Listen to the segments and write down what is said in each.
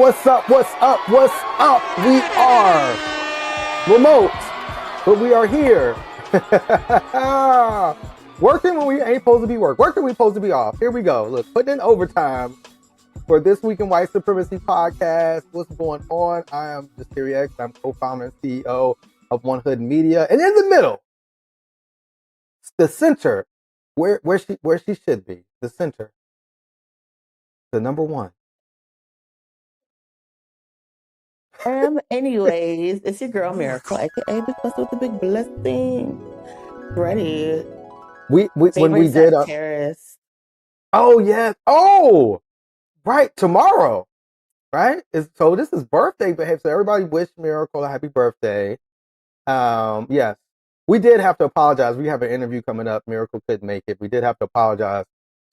What's up? What's up? What's up? We are remote, but we are here. Working when we ain't supposed to be working when we supposed to be off. Here we go. Look, putting in overtime for this week in White Supremacy podcast. What's going on? I am Mystery X. I'm co-founder and CEO of One Hood Media. And in the middle, the center, where she should be, the center, the number one. Anyways, it's your girl Miracle, aka Big Plus with the Big Blessing. Ready? When we did Terrace. Oh yeah. Oh, right. Tomorrow, right? So this is birthday behavior. So everybody wish Miracle a happy birthday. Yes, we did have to apologize. We have an interview coming up. Miracle couldn't make it. We did have to apologize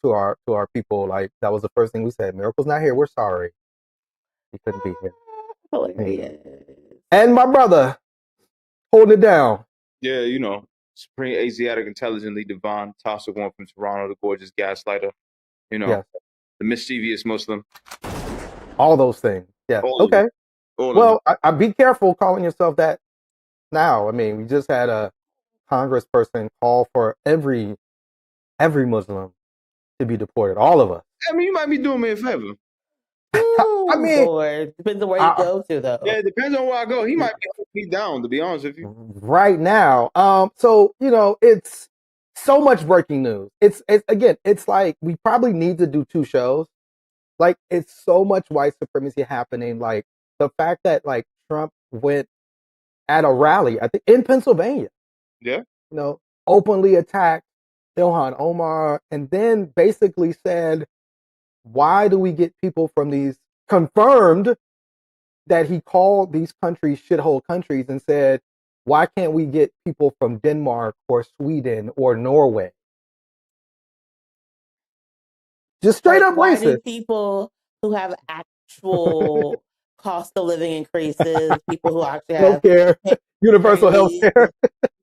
to our people. Like that was the first thing we said. Miracle's not here. We're sorry. He couldn't be here. Hilarious. And my brother holding it down. Yeah, you know, Supreme Asiatic Intelligently Divine, Toxic One from Toronto, the gorgeous gaslighter, you know, Yes. The mischievous Muslim. All those things. Yeah. Okay. Well, I be careful calling yourself that now. I mean, we just had a congressperson call for every Muslim to be deported. All of us. I mean, you might be doing me a favor. I mean, Lord. Depends on where you go to, though. Yeah, it depends on where I go. He might be down, to be honest with you. Right now. So, you know, it's so much breaking news. It's like we probably need to do two shows. Like, it's so much white supremacy happening. Like, the fact that, like, Trump went at a rally, I think, in Pennsylvania. Yeah. You know, openly attacked Ilhan Omar and then basically said, why do we get people from these, confirmed that he called these countries shithole countries and said, why can't we get people from Denmark or Sweden or Norway? Just straight up why racist. do people who have actual cost of living increases, people who actually have healthcare, universal healthcare,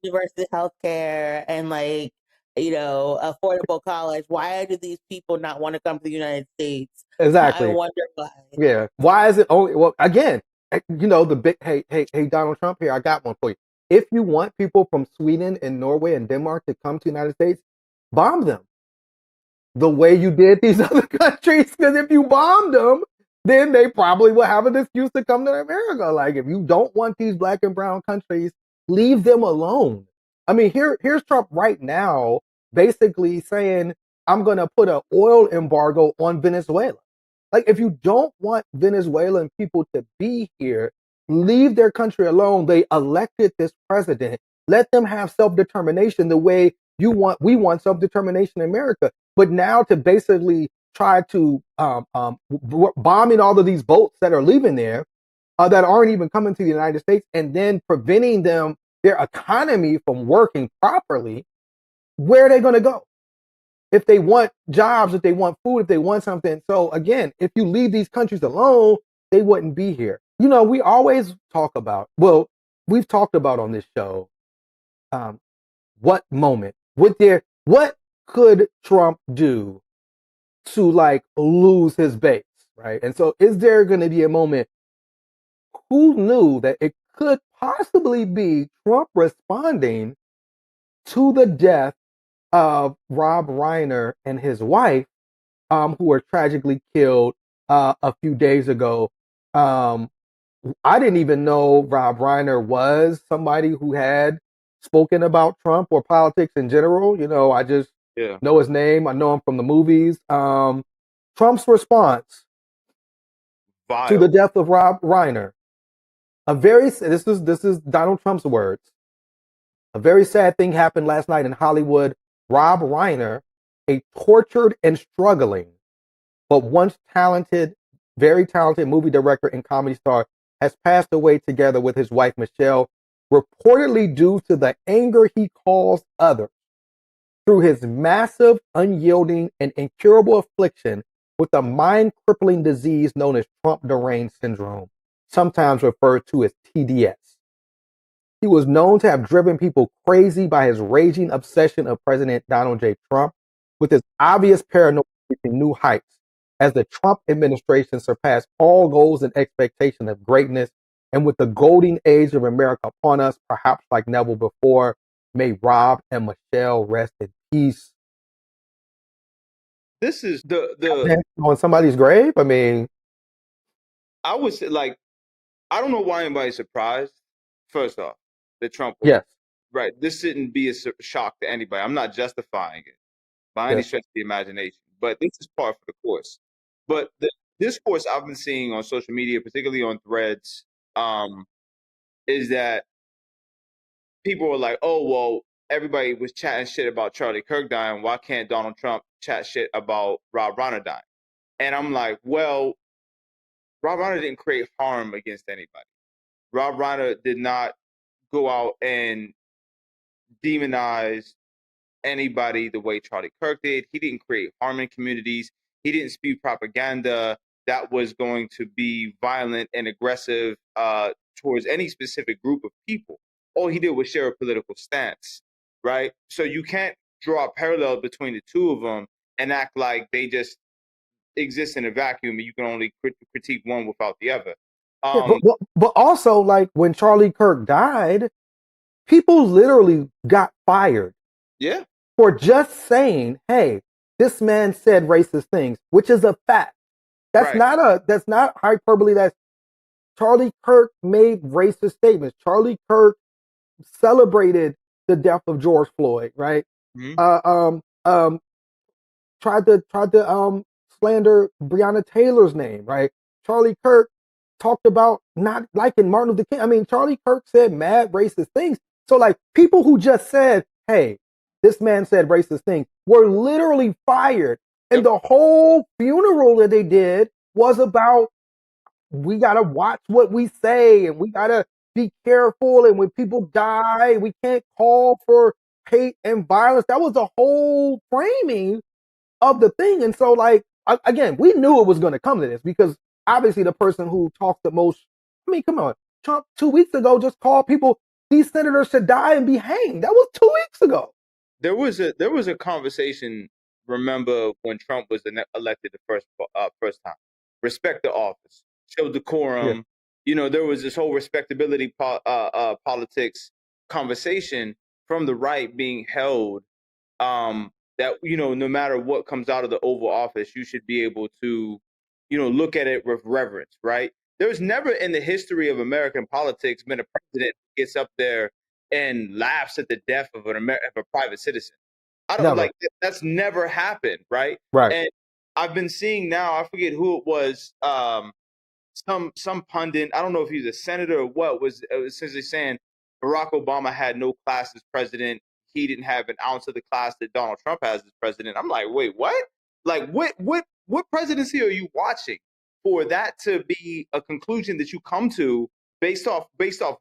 universal healthcare, and like, you know, affordable college. Why do these people not want to come to the United States? Exactly. I wonder why. Yeah. Why is it only? Well, again, you know, the big hey Donald Trump here. I got one for you. If you want people from Sweden and Norway and Denmark to come to the United States, bomb them the way you did these other countries. Because if you bombed them, then they probably will have an excuse to come to America. Like, if you don't want these black and brown countries, leave them alone. I mean, here's Trump right now basically saying, I'm going to put an oil embargo on Venezuela. Like, if you don't want Venezuelan people to be here, leave their country alone. They elected this president. Let them have self-determination the way we want self-determination in America. But now to basically try to bombing all of these boats that are leaving there, that aren't even coming to the United States, and then preventing their economy from working properly, where are they going to go? If they want jobs, if they want food, if they want something. So again, if you leave these countries alone, they wouldn't be here. You know, we always talk about, well, we've talked about on this show, what could Trump do to like lose his base, right? And so is there going to be a moment, who knew that it could possibly be Trump responding to the death of Rob Reiner and his wife, who were tragically killed a few days ago. I didn't even know Rob Reiner was somebody who had spoken about Trump or politics in general. You know, I just know his name. I know him from the movies. Trump's response to the death of Rob Reiner. This is Donald Trump's words. A very sad thing happened last night in Hollywood. Rob Reiner, a tortured and struggling, but once talented, very talented movie director and comedy star, has passed away together with his wife, Michelle, reportedly due to the anger he caused others through his massive, unyielding, and incurable affliction with a mind-crippling disease known as Trump deranged syndrome, sometimes referred to as TDS. He was known to have driven people crazy by his raging obsession of President Donald J. Trump, with his obvious paranoia reaching new heights as the Trump administration surpassed all goals and expectations of greatness, and with the golden age of America upon us, perhaps like never before, may Rob and Michelle rest in peace. This is the On somebody's grave? I mean, I would say, like, I don't know why anybody's surprised. First off, that Trump was yes. right. This shouldn't be a shock to anybody. I'm not justifying it by any Yes. stretch of the imagination, but this is par for the course. But the discourse I've been seeing on social media, particularly on Threads, is that people were like, "Oh, well, everybody was chatting shit about Charlie Kirk dying. Why can't Donald Trump chat shit about Rob Reiner dying?" And I'm like, well, Rob Reiner didn't create harm against anybody. Rob Reiner did not go out and demonize anybody the way Charlie Kirk did. He didn't create harm in communities. He didn't spew propaganda that was going to be violent and aggressive towards any specific group of people. All he did was share a political stance, right? So you can't draw a parallel between the two of them and act like they just exist in a vacuum and you can only critique one without the other. Yeah, but also, like, when Charlie Kirk died, people literally got fired. Yeah. For just saying, "Hey, this man said racist things," which is a fact. That's right. that's not hyperbole. That's Charlie Kirk made racist statements. Charlie Kirk celebrated the death of George Floyd, right? Mm-hmm. Tried to slander Breonna Taylor's name, right? Charlie Kirk talked about not liking Martin Luther King. I mean, Charlie Kirk said mad racist things. So, like, people who just said, "Hey, this man said racist things," were literally fired. And Yep. the whole funeral that they did was about, we gotta watch what we say and we gotta be careful. And when people die, we can't call for hate and violence. That was the whole framing of the thing. And so, like, again, we knew it was going to come to this because obviously the person who talked the most, I mean, come on, Trump 2 weeks ago just called people, these senators should die and be hanged. That was 2 weeks ago. There was a conversation. Remember when Trump was elected the first time? Respect the office, show Yeah. decorum. You know, there was this whole respectability politics conversation from the right being held, that, you know, no matter what comes out of the Oval Office, you should be able to, you know, look at it with reverence, right? There's never in the history of American politics been a president who gets up there and laughs at the death of of a private citizen. I don't Never. like that's never happened, right? Right. And I've been seeing now, I forget who it was, some pundit, I don't know if he's a senator or what, was essentially saying Barack Obama had no class as president. He didn't have an ounce of the class that Donald Trump has as president. I'm like, wait, what? Like, what presidency are you watching for that to be a conclusion that you come to based off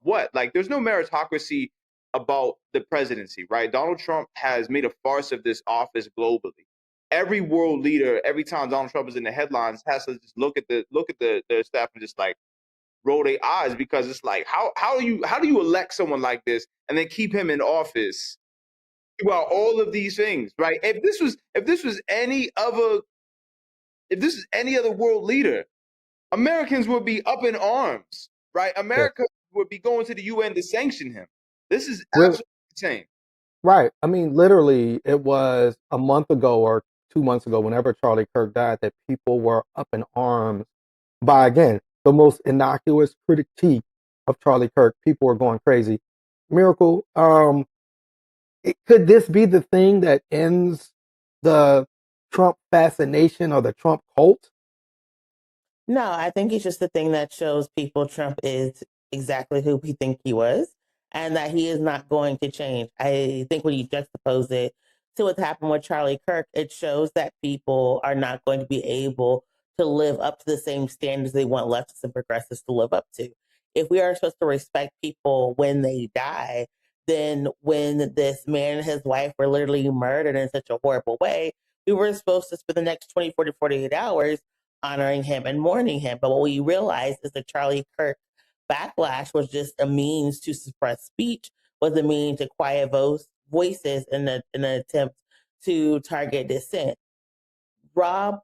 what? Like, there's no meritocracy about the presidency, right? Donald Trump has made a farce of this office globally. Every world leader, every time Donald Trump is in the headlines, has to just look at their staff and just like roll their eyes, because it's like, how do you elect someone like this and then keep him in office throughout all of these things, right? If this is any other world leader, Americans would be up in arms, right? Yes. America would be going to the UN to sanction him. This is Really. absolutely insane. Right. I mean, literally, it was a month ago or 2 months ago, whenever Charlie Kirk died, that people were up in arms by, again, the most innocuous critique of Charlie Kirk. People were going crazy. Miracle. Could this be the thing that ends the Trump fascination or the Trump cult? No, I think it's just the thing that shows people Trump is exactly who we think he was and that he is not going to change. I think when you juxtapose it to what's happened with Charlie Kirk, it shows that people are not going to be able to live up to the same standards they want leftists and progressives to live up to. If we are supposed to respect people when they die, then when this man and his wife were literally murdered in such a horrible way, we were supposed to spend the next 24 to 48 hours honoring him and mourning him. But what we realized is that Charlie Kirk backlash was just a means to suppress speech, was a means to quiet voices in an attempt to target dissent. Rob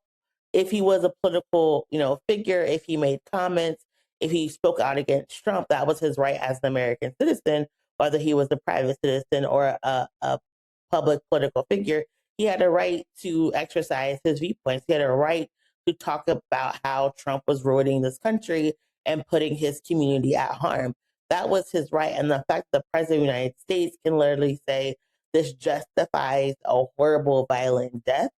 if he was a political, figure, if he made comments, if he spoke out against Trump, that was his right as an American citizen, whether he was a private citizen or a public political figure. He had a right to exercise his viewpoints. He had a right to talk about how Trump was ruining this country and putting his community at harm. That was his right. And the fact that the president of the United States can literally say this justifies a horrible, violent death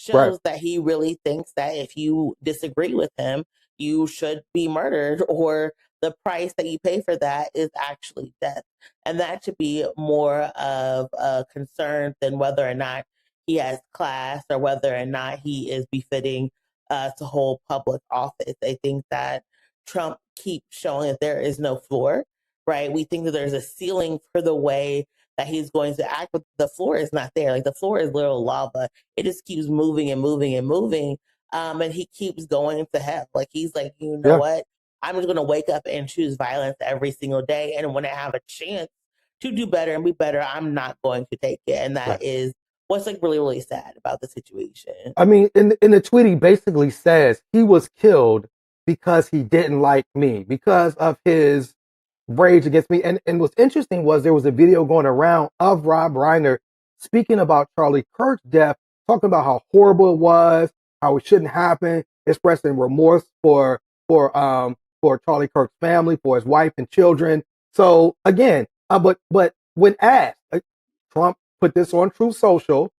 Right. shows that he really thinks that if you disagree with him, you should be murdered, or the price that you pay for that is actually death. And that should be more of a concern than whether or not he has class or whether or not he is befitting to hold public office. I think that Trump keeps showing that there is no floor, right? We think that there's a ceiling for the way that he's going to act, but the floor is not there. Like the floor is literal lava. It just keeps moving and moving and moving. And he keeps going to hell. Like he's like, you know Yeah. what? I'm just going to wake up and choose violence every single day. And when I have a chance to do better and be better, I'm not going to take it. And that Right. is what's like really, really sad about the situation. I mean, in the tweet, he basically says he was killed because he didn't like me, because of his rage against me. And what's interesting was there was a video going around of Rob Reiner speaking about Charlie Kirk's death, talking about how horrible it was, how it shouldn't happen, expressing remorse for Charlie Kirk's family, for his wife and children. So again, but when asked, Trump put this on Truth Social.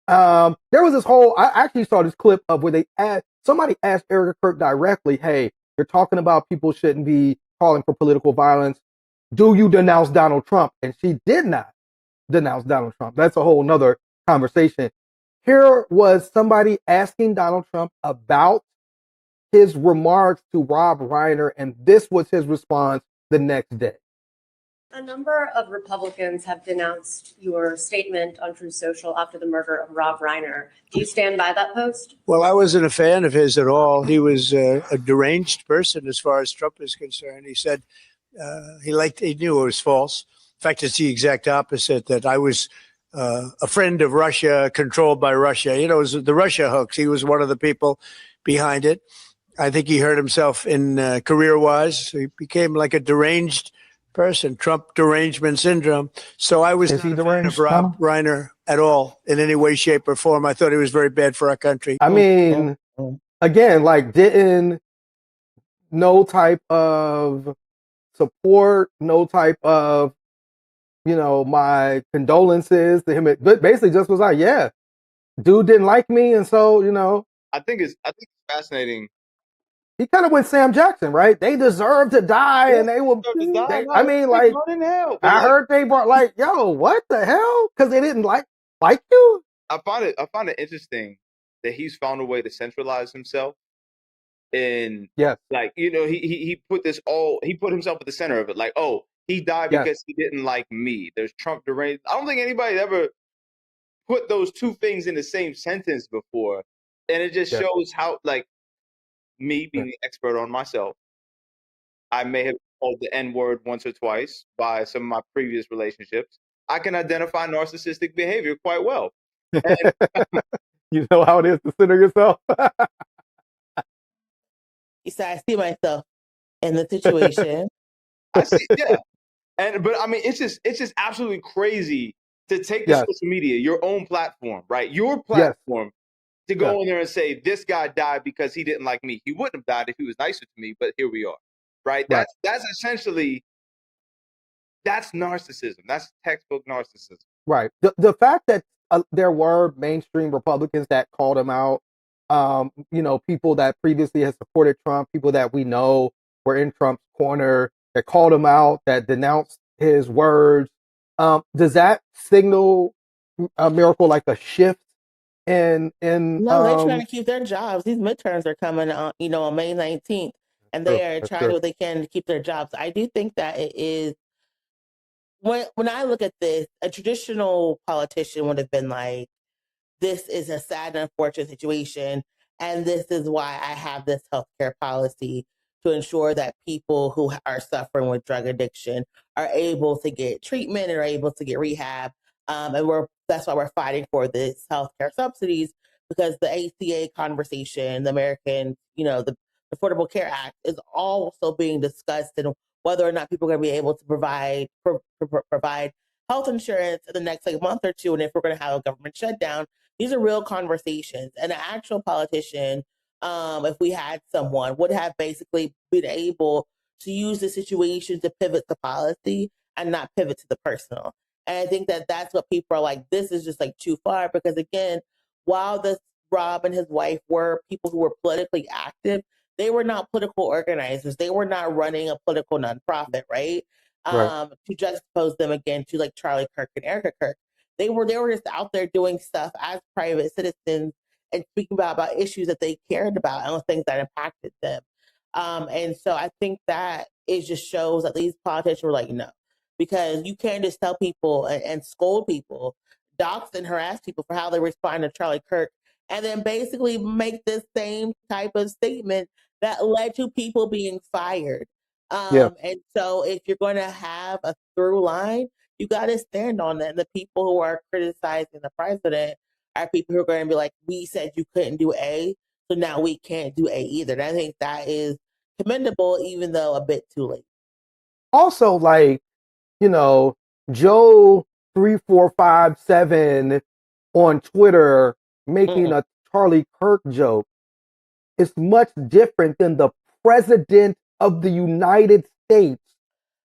There was this whole. I actually saw this clip of where somebody asked Erica Kirk directly, "Hey, you're talking about people shouldn't be calling for political violence. Do you denounce Donald Trump?" And she did not denounce Donald Trump. That's a whole nother conversation. Here was somebody asking Donald Trump about his remarks to Rob Reiner, and this was his response the next day. A number of Republicans have denounced your statement on Truth Social after the murder of Rob Reiner. Do you stand by that post? Well, I wasn't a fan of his at all. He was a deranged person as far as Trump is concerned. He said he knew it was false. In fact, it's the exact opposite, that I was a friend of Russia, controlled by Russia. You know, it was the Russia hoax. He was one of the people behind it. I think he hurt himself in career-wise. He became like a deranged person, Trump derangement syndrome. So I was not a fan of Rob Reiner at all in any way, shape, or form. I thought he was very bad for our country. I mean, again, like didn't no type of support, no type of, my condolences to him. But basically just was like, yeah, dude didn't like me. And so, I think it's fascinating. He kind of went Sam Jackson, right? They deserve to die, and they will. I mean, like, I heard they brought like, yo, what the hell? Because they didn't like you. I find it interesting that he's found a way to centralize himself, and like he put himself at the center of it. Like, oh, he died because he didn't like me. There's Trump deranged. I don't think anybody ever put those two things in the same sentence before, and it just shows how like. Me being the expert on myself, I may have called the N-word once or twice by some of my previous relationships. I can identify narcissistic behavior quite well. And, you know how it is to center yourself? So I see myself in the situation. I see, yeah. But I mean, it's just absolutely crazy to take the social media, your own platform, right? Your platform. To go in there and say, this guy died because he didn't like me. He wouldn't have died if he was nicer to me, but here we are. Right? That's essentially, that's narcissism. That's textbook narcissism. Right. The fact that there were mainstream Republicans that called him out, people that previously had supported Trump, people that we know were in Trump's corner, that called him out, that denounced his words. Does that signal a miracle, like a shift? No, they're trying to keep their jobs. These midterms are coming on, on May 19th, and they are trying to do what they can to keep their jobs. I do think that it is, when I look at this, a traditional politician would have been like, this is a sad and unfortunate situation, and this is why I have this healthcare policy to ensure that people who are suffering with drug addiction are able to get treatment and are able to get rehab. And that's why we're fighting for this healthcare subsidies, because the ACA conversation, the American, the Affordable Care Act is also being discussed, and whether or not people are going to be able to provide health insurance in the next month or two, and if we're going to have a government shutdown. These are real conversations, and an actual politician, if we had someone, would have basically been able to use the situation to pivot the policy and not pivot to the personal. And I think that that's what people are like, this is just too far, because again, while this Rob and his wife were people who were politically active, they were not political organizers. They were not running a political nonprofit, right? Right. To juxtapose them again to Charlie Kirk and Erica Kirk. They were just out there doing stuff as private citizens and speaking about issues that they cared about and things that impacted them. And so I think that it just shows that these politicians were like, no, because you can't just tell people and scold people, dox and harass people for how they respond to Charlie Kirk, and then basically make this same type of statement that led to people being fired. Yeah. And so if you're going to have a through line, you got to stand on that. And the people who are criticizing the president are people who are going to be like, we said you couldn't do A, so now we can't do A either. And I think that is commendable, even though a bit too late. Also, Joe 3457 on Twitter making a Charlie Kirk joke is much different than the president of the United States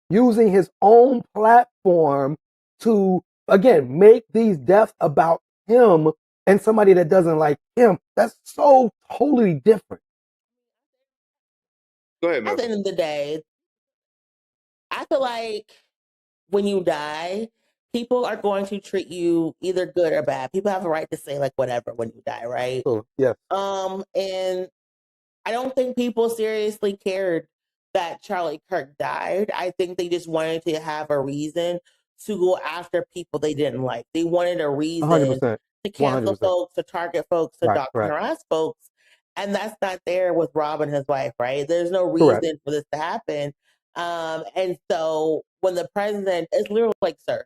using his own platform to, again, make these deaths about him and somebody that doesn't like him. That's so totally different. Go ahead, Mel. At the end of the day, I feel like when you die, people are going to treat you either good or bad. People have a right to say whatever when you die, right? So, yeah. And I don't think people seriously cared that Charlie Kirk died. I think they just wanted to have a reason to go after people they didn't like. They wanted a reason 100%. to cancel 100%. folks, to target folks, to Right, dox and right. harass folks. And that's not there with Rob and his wife, right? There's no Correct. reason for this to happen. And so when the president is literally sir,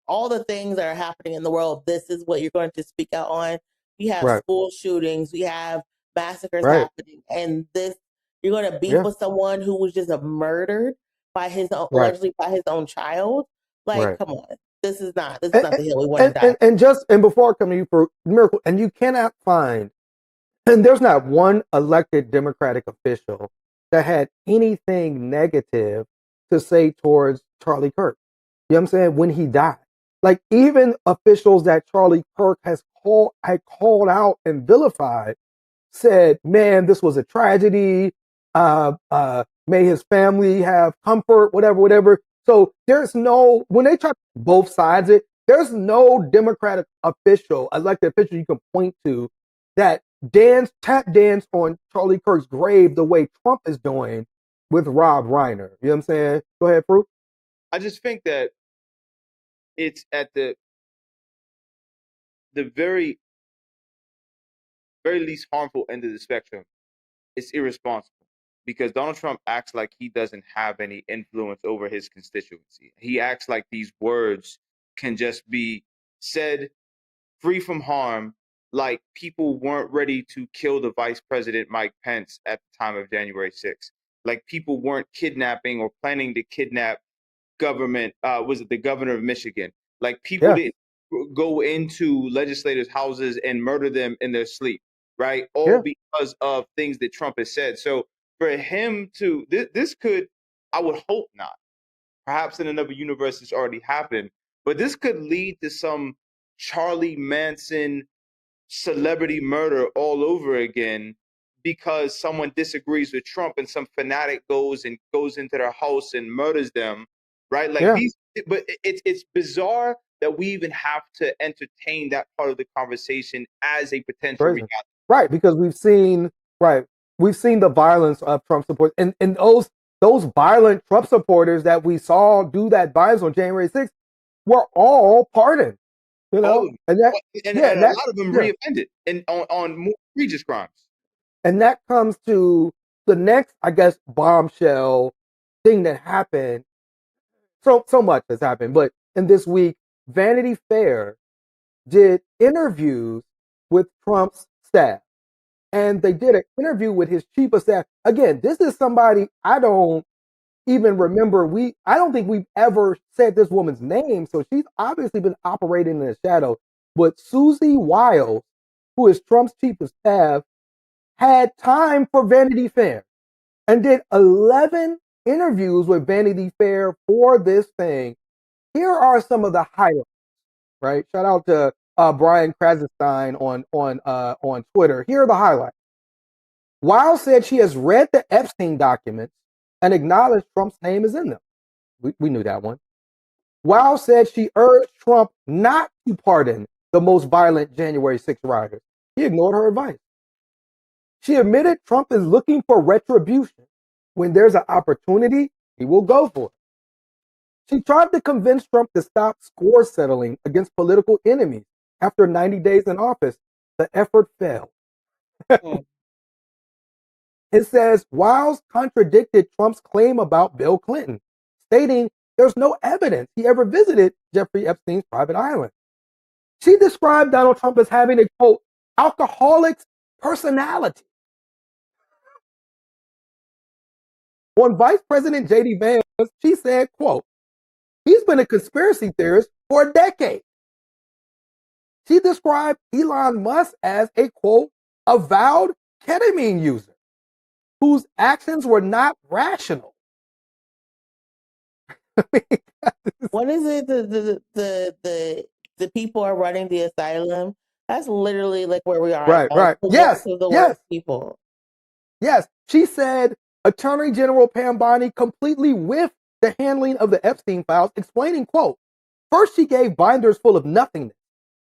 all the things that are happening in the world, this is what you're going to speak out on. We have Right. school shootings, we have massacres Right. happening, and this you're going to beef Yeah. with someone who was just murdered by his own, Right. allegedly by his own child. Right. Come on, this is not the hill we want to die. And before I come to you for miracle, and you cannot find, and there's not one elected Democratic official that had anything negative to say towards Charlie Kirk. You know what I'm saying? When he died. Even officials that Charlie Kirk had called out and vilified said, man, this was a tragedy. May his family have comfort, whatever. So there's no, when they try both sides it, there's no Democratic official, elected official you can point to that tap dance on Charlie Kirk's grave the way Trump is doing with Rob Reiner. You know what I'm saying? Go ahead, Fruit. I just think that it's at the very least harmful end of the spectrum. It's irresponsible because Donald Trump acts like he doesn't have any influence over his constituency. He acts like these words can just be said free from harm, like people weren't ready to kill the Vice President Mike Pence at the time of January 6th. Like people weren't kidnapping or planning to kidnap was it the governor of Michigan? Like people didn't go into legislators' houses and murder them in their sleep, right? All because of things that Trump has said. So for him to, this could, I would hope not. Perhaps in another universe it's already happened, but this could lead to some Charlie Manson celebrity murder all over again because someone disagrees with Trump and some fanatic goes into their house and murders them, right? But it's bizarre that we even have to entertain that part of the conversation as a potential reality. Right, because we've seen the violence of Trump support, and those violent Trump supporters that we saw do that violence on January 6th were all pardoned. You know, and a lot of them reoffended and on more egregious crimes. And that comes to the next, I guess, bombshell thing that happened. So much has happened, but in this week, Vanity Fair did interviews with Trump's staff. And they did an interview with his chief of staff. Again, this is somebody I don't even remember. I don't think we've ever said this woman's name. So she's obviously been operating in the shadow. But Susie Wiles, who is Trump's chief of staff, had time for Vanity Fair and did 11 interviews with Vanity Fair for this thing. Here are some of the highlights, right? Shout out to Brian Krasenstein on Twitter. Here are the highlights. Wiles said she has read the Epstein documents and acknowledged Trump's name is in them. We knew that one. Wiles said she urged Trump not to pardon the most violent January 6 rioters. He ignored her advice. She admitted Trump is looking for retribution. When there's an opportunity, he will go for it. She tried to convince Trump to stop score settling against political enemies after 90 days in office. The effort failed. It says Wiles contradicted Trump's claim about Bill Clinton, stating there's no evidence he ever visited Jeffrey Epstein's private island. She described Donald Trump as having a, quote, alcoholic's personality. On Vice President J.D. Vance, she said, quote, he's been a conspiracy theorist for a decade. She described Elon Musk as a, quote, avowed ketamine user whose actions were not rational. What is it? The people are running the asylum. That's literally like where we are. Right. Yes. Of the worst people. Yes. She said Attorney General Pam Bondi completely whiffed the handling of the Epstein files, explaining, quote, first she gave binders full of nothingness.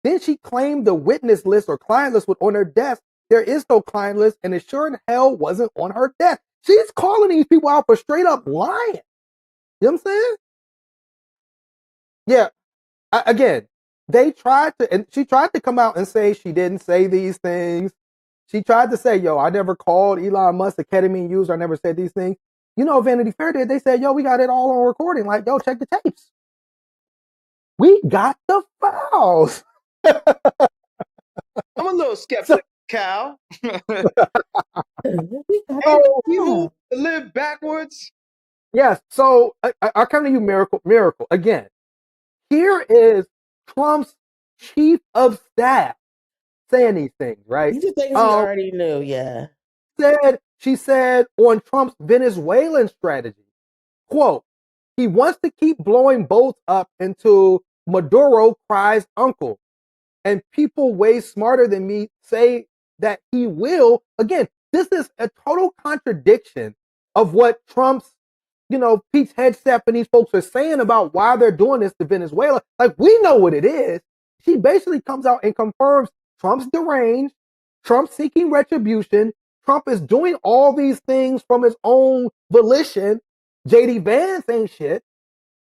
Then she claimed the witness list or client list was on her desk. There is no client list, and it sure in hell wasn't on her desk. She's calling these people out for straight up lying. You know what I'm saying? Yeah. Again, she tried to come out and say she didn't say these things. She tried to say, yo, I never called Elon Musk a ketamine user. I never said these things. You know, Vanity Fair did. They said, yo, we got it all on recording. Like, yo, check the tapes. We got the files. I'm a little skeptic, Cal. Evil to live backwards. Yes. So I come to you, Miracle again. Here is Trump's chief of staff saying these things, right? These are things we already knew. Yeah. She said on Trump's Venezuelan strategy, quote, he wants to keep blowing boats up until Maduro cries uncle. And people way smarter than me say that he will. Again, this is a total contradiction of what Trump's, Pete's Hegseth and these folks are saying about why they're doing this to Venezuela. Like, we know what it is. She basically comes out and confirms Trump's deranged, Trump seeking retribution. Trump is doing all these things from his own volition. J.D. Vance ain't shit.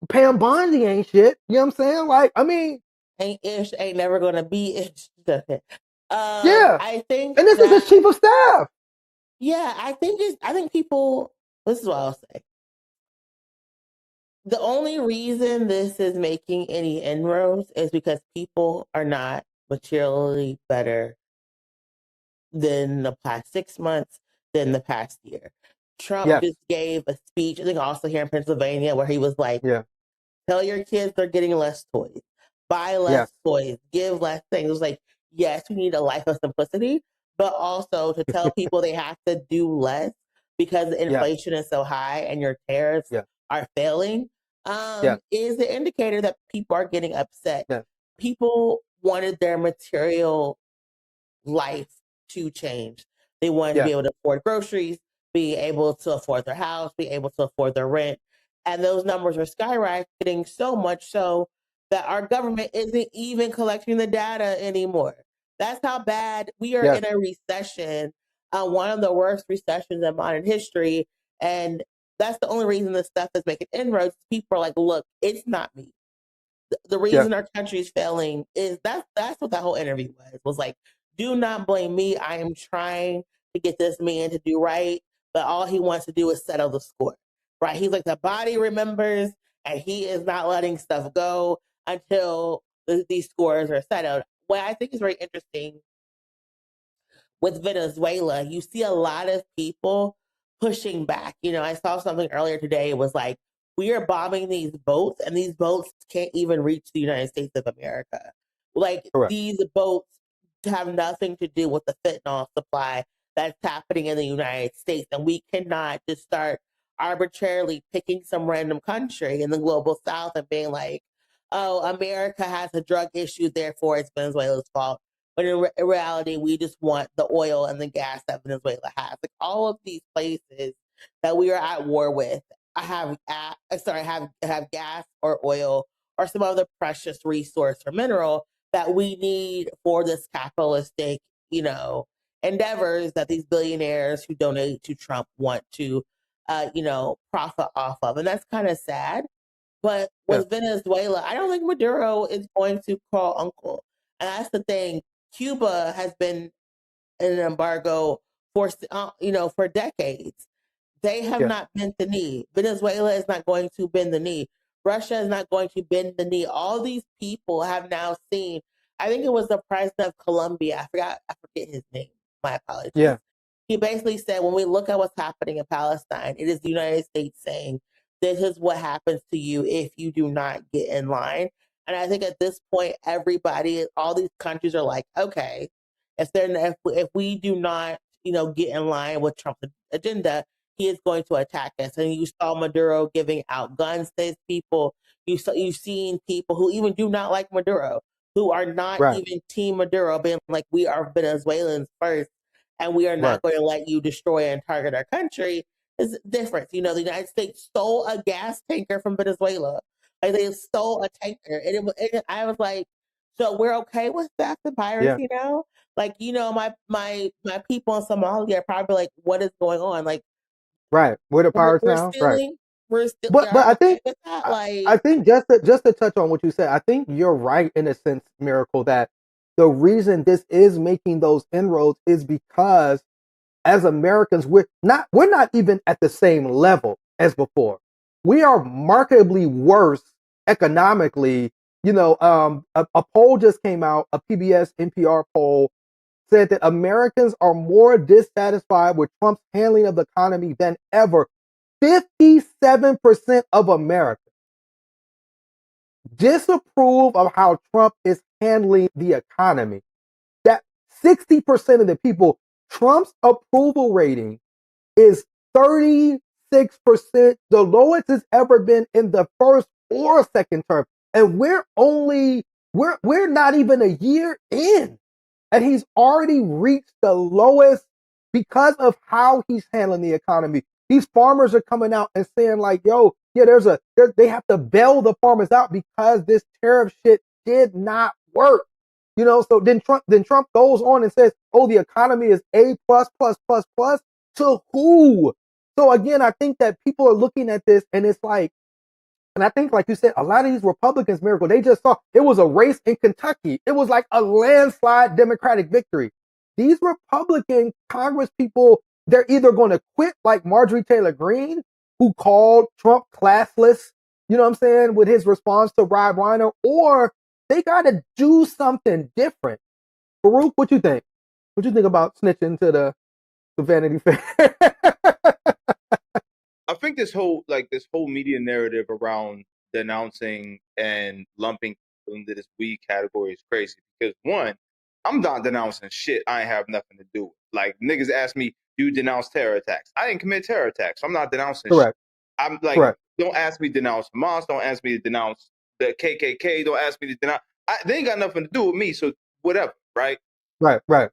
Pam Bondi ain't shit. You know what I'm saying? Like, I mean, ain't ish, ain't never gonna be ish. Yeah. I think, and this is his chief of staff. Yeah, I think people. This is what I'll say. The only reason this is making any inroads is because people are not materially better than the past 6 months, than the past year. Trump just gave a speech, I think also here in Pennsylvania, where he was like, tell your kids they're getting less toys, buy less toys, give less things. It was like, yes, we need a life of simplicity, but also to tell people they have to do less because the inflation is so high and your tariffs are failing, is the indicator that people are getting upset. People wanted their material life to change. They wanted to be able to afford groceries, be able to afford their house, be able to afford their rent. And those numbers are skyrocketing, so much so that our government isn't even collecting the data anymore. That's how bad we are in a recession, one of the worst recessions in modern history. And that's the only reason this stuff is making inroads. People are like, look, it's not me. The reason our country is failing is that's what that whole interview was like, do not blame me. I am trying to get this man to do right, but all he wants to do is settle the score. Right? He's like, the body remembers, and he is not letting stuff go until these scores are settled. What I think is very interesting with Venezuela, you see a lot of people pushing back. You know, I saw something earlier today. It was like, we are bombing these boats, and these boats can't even reach the United States of America. Like, Correct. these boats have nothing to do with the fentanyl supply that's happening in the United States. And we cannot just start arbitrarily picking some random country in the global south and being like, oh, America has a drug issue, therefore it's Venezuela's fault. But in reality, we just want the oil and the gas that Venezuela has. Like, all of these places that we are at war with have gas or oil or some other precious resource or mineral that we need for this capitalistic, you know, endeavors that these billionaires who donate to Trump want to, you know, profit off of. And that's kind of sad. But Yeah. with Venezuela, I don't think Maduro is going to call uncle. And that's the thing. Cuba has been in an embargo for, you know, for decades. They have Yeah. not bent the knee. Venezuela is not going to bend the knee. Russia is not going to bend the knee. All these people have now seen. I think it was the president of Colombia. I forget his name. My apologies. Yeah. He basically said, when we look at what's happening in Palestine, it is the United States saying, this is what happens to you if you do not get in line. And I think at this point, everybody, all these countries are like, okay, if we do not, you know, get in line with Trump's agenda, he is going to attack us. And you saw Maduro giving out guns to his people. You've seen people who even do not like Maduro, who are not Right. even Team Maduro, being like, we are Venezuelans first, and we are not Right. going to let you destroy and target our country. Is different. You know, the United States stole a gas tanker from Venezuela. Like, they stole a tanker, and I was like, so we're okay with that, the piracy now? Like, you know, my people in Somalia are probably like, what is going on? Like, Right. We're the pirates we're now. Right. stealing. We're still. But Are I you okay think with that? I Like, think just to touch on what you said, I think you're right in a sense, Miracle, that the reason this is making those inroads is because as Americans, we're not even at the same level as before. We are markedly worse economically. You know, a poll just came out, a PBS NPR poll said that Americans are more dissatisfied with Trump's handling of the economy than ever. 57% of Americans disapprove of how Trump is handling the economy. That 60% of the people, Trump's approval rating is 36%, the lowest it's ever been in the first or second term. And we're not even a year in. And he's already reached the lowest because of how he's handling the economy. These farmers are coming out and saying like, yo, yeah, they have to bail the farmers out because this tariff shit did not work. You know, so then Trump goes on and says, oh, the economy is A plus plus plus plus to who? So again, I think that people are looking at this and it's like, and I think, like you said, a lot of these Republicans, Miracle, they just saw it was a race in Kentucky. It was like a landslide Democratic victory. These Republican Congress people, they're either going to quit like Marjorie Taylor Greene, who called Trump classless, you know what I'm saying, with his response to Rob Reiner, or they got to do something different. Farouk, what you think? What you think about snitching to the Vanity Fair? I think this whole media narrative around denouncing and lumping into this weed category is crazy. Because one, I'm not denouncing shit I ain't have nothing to do with. Like, niggas ask me, do you denounce terror attacks? I didn't commit terror attacks. So I'm not denouncing shit. Correct. I'm like, Correct. don't ask me to denounce Hamas. Don't ask me to denounce the KKK. Don't ask me to denounce. They ain't got nothing to do with me. So whatever, right? Right. Right.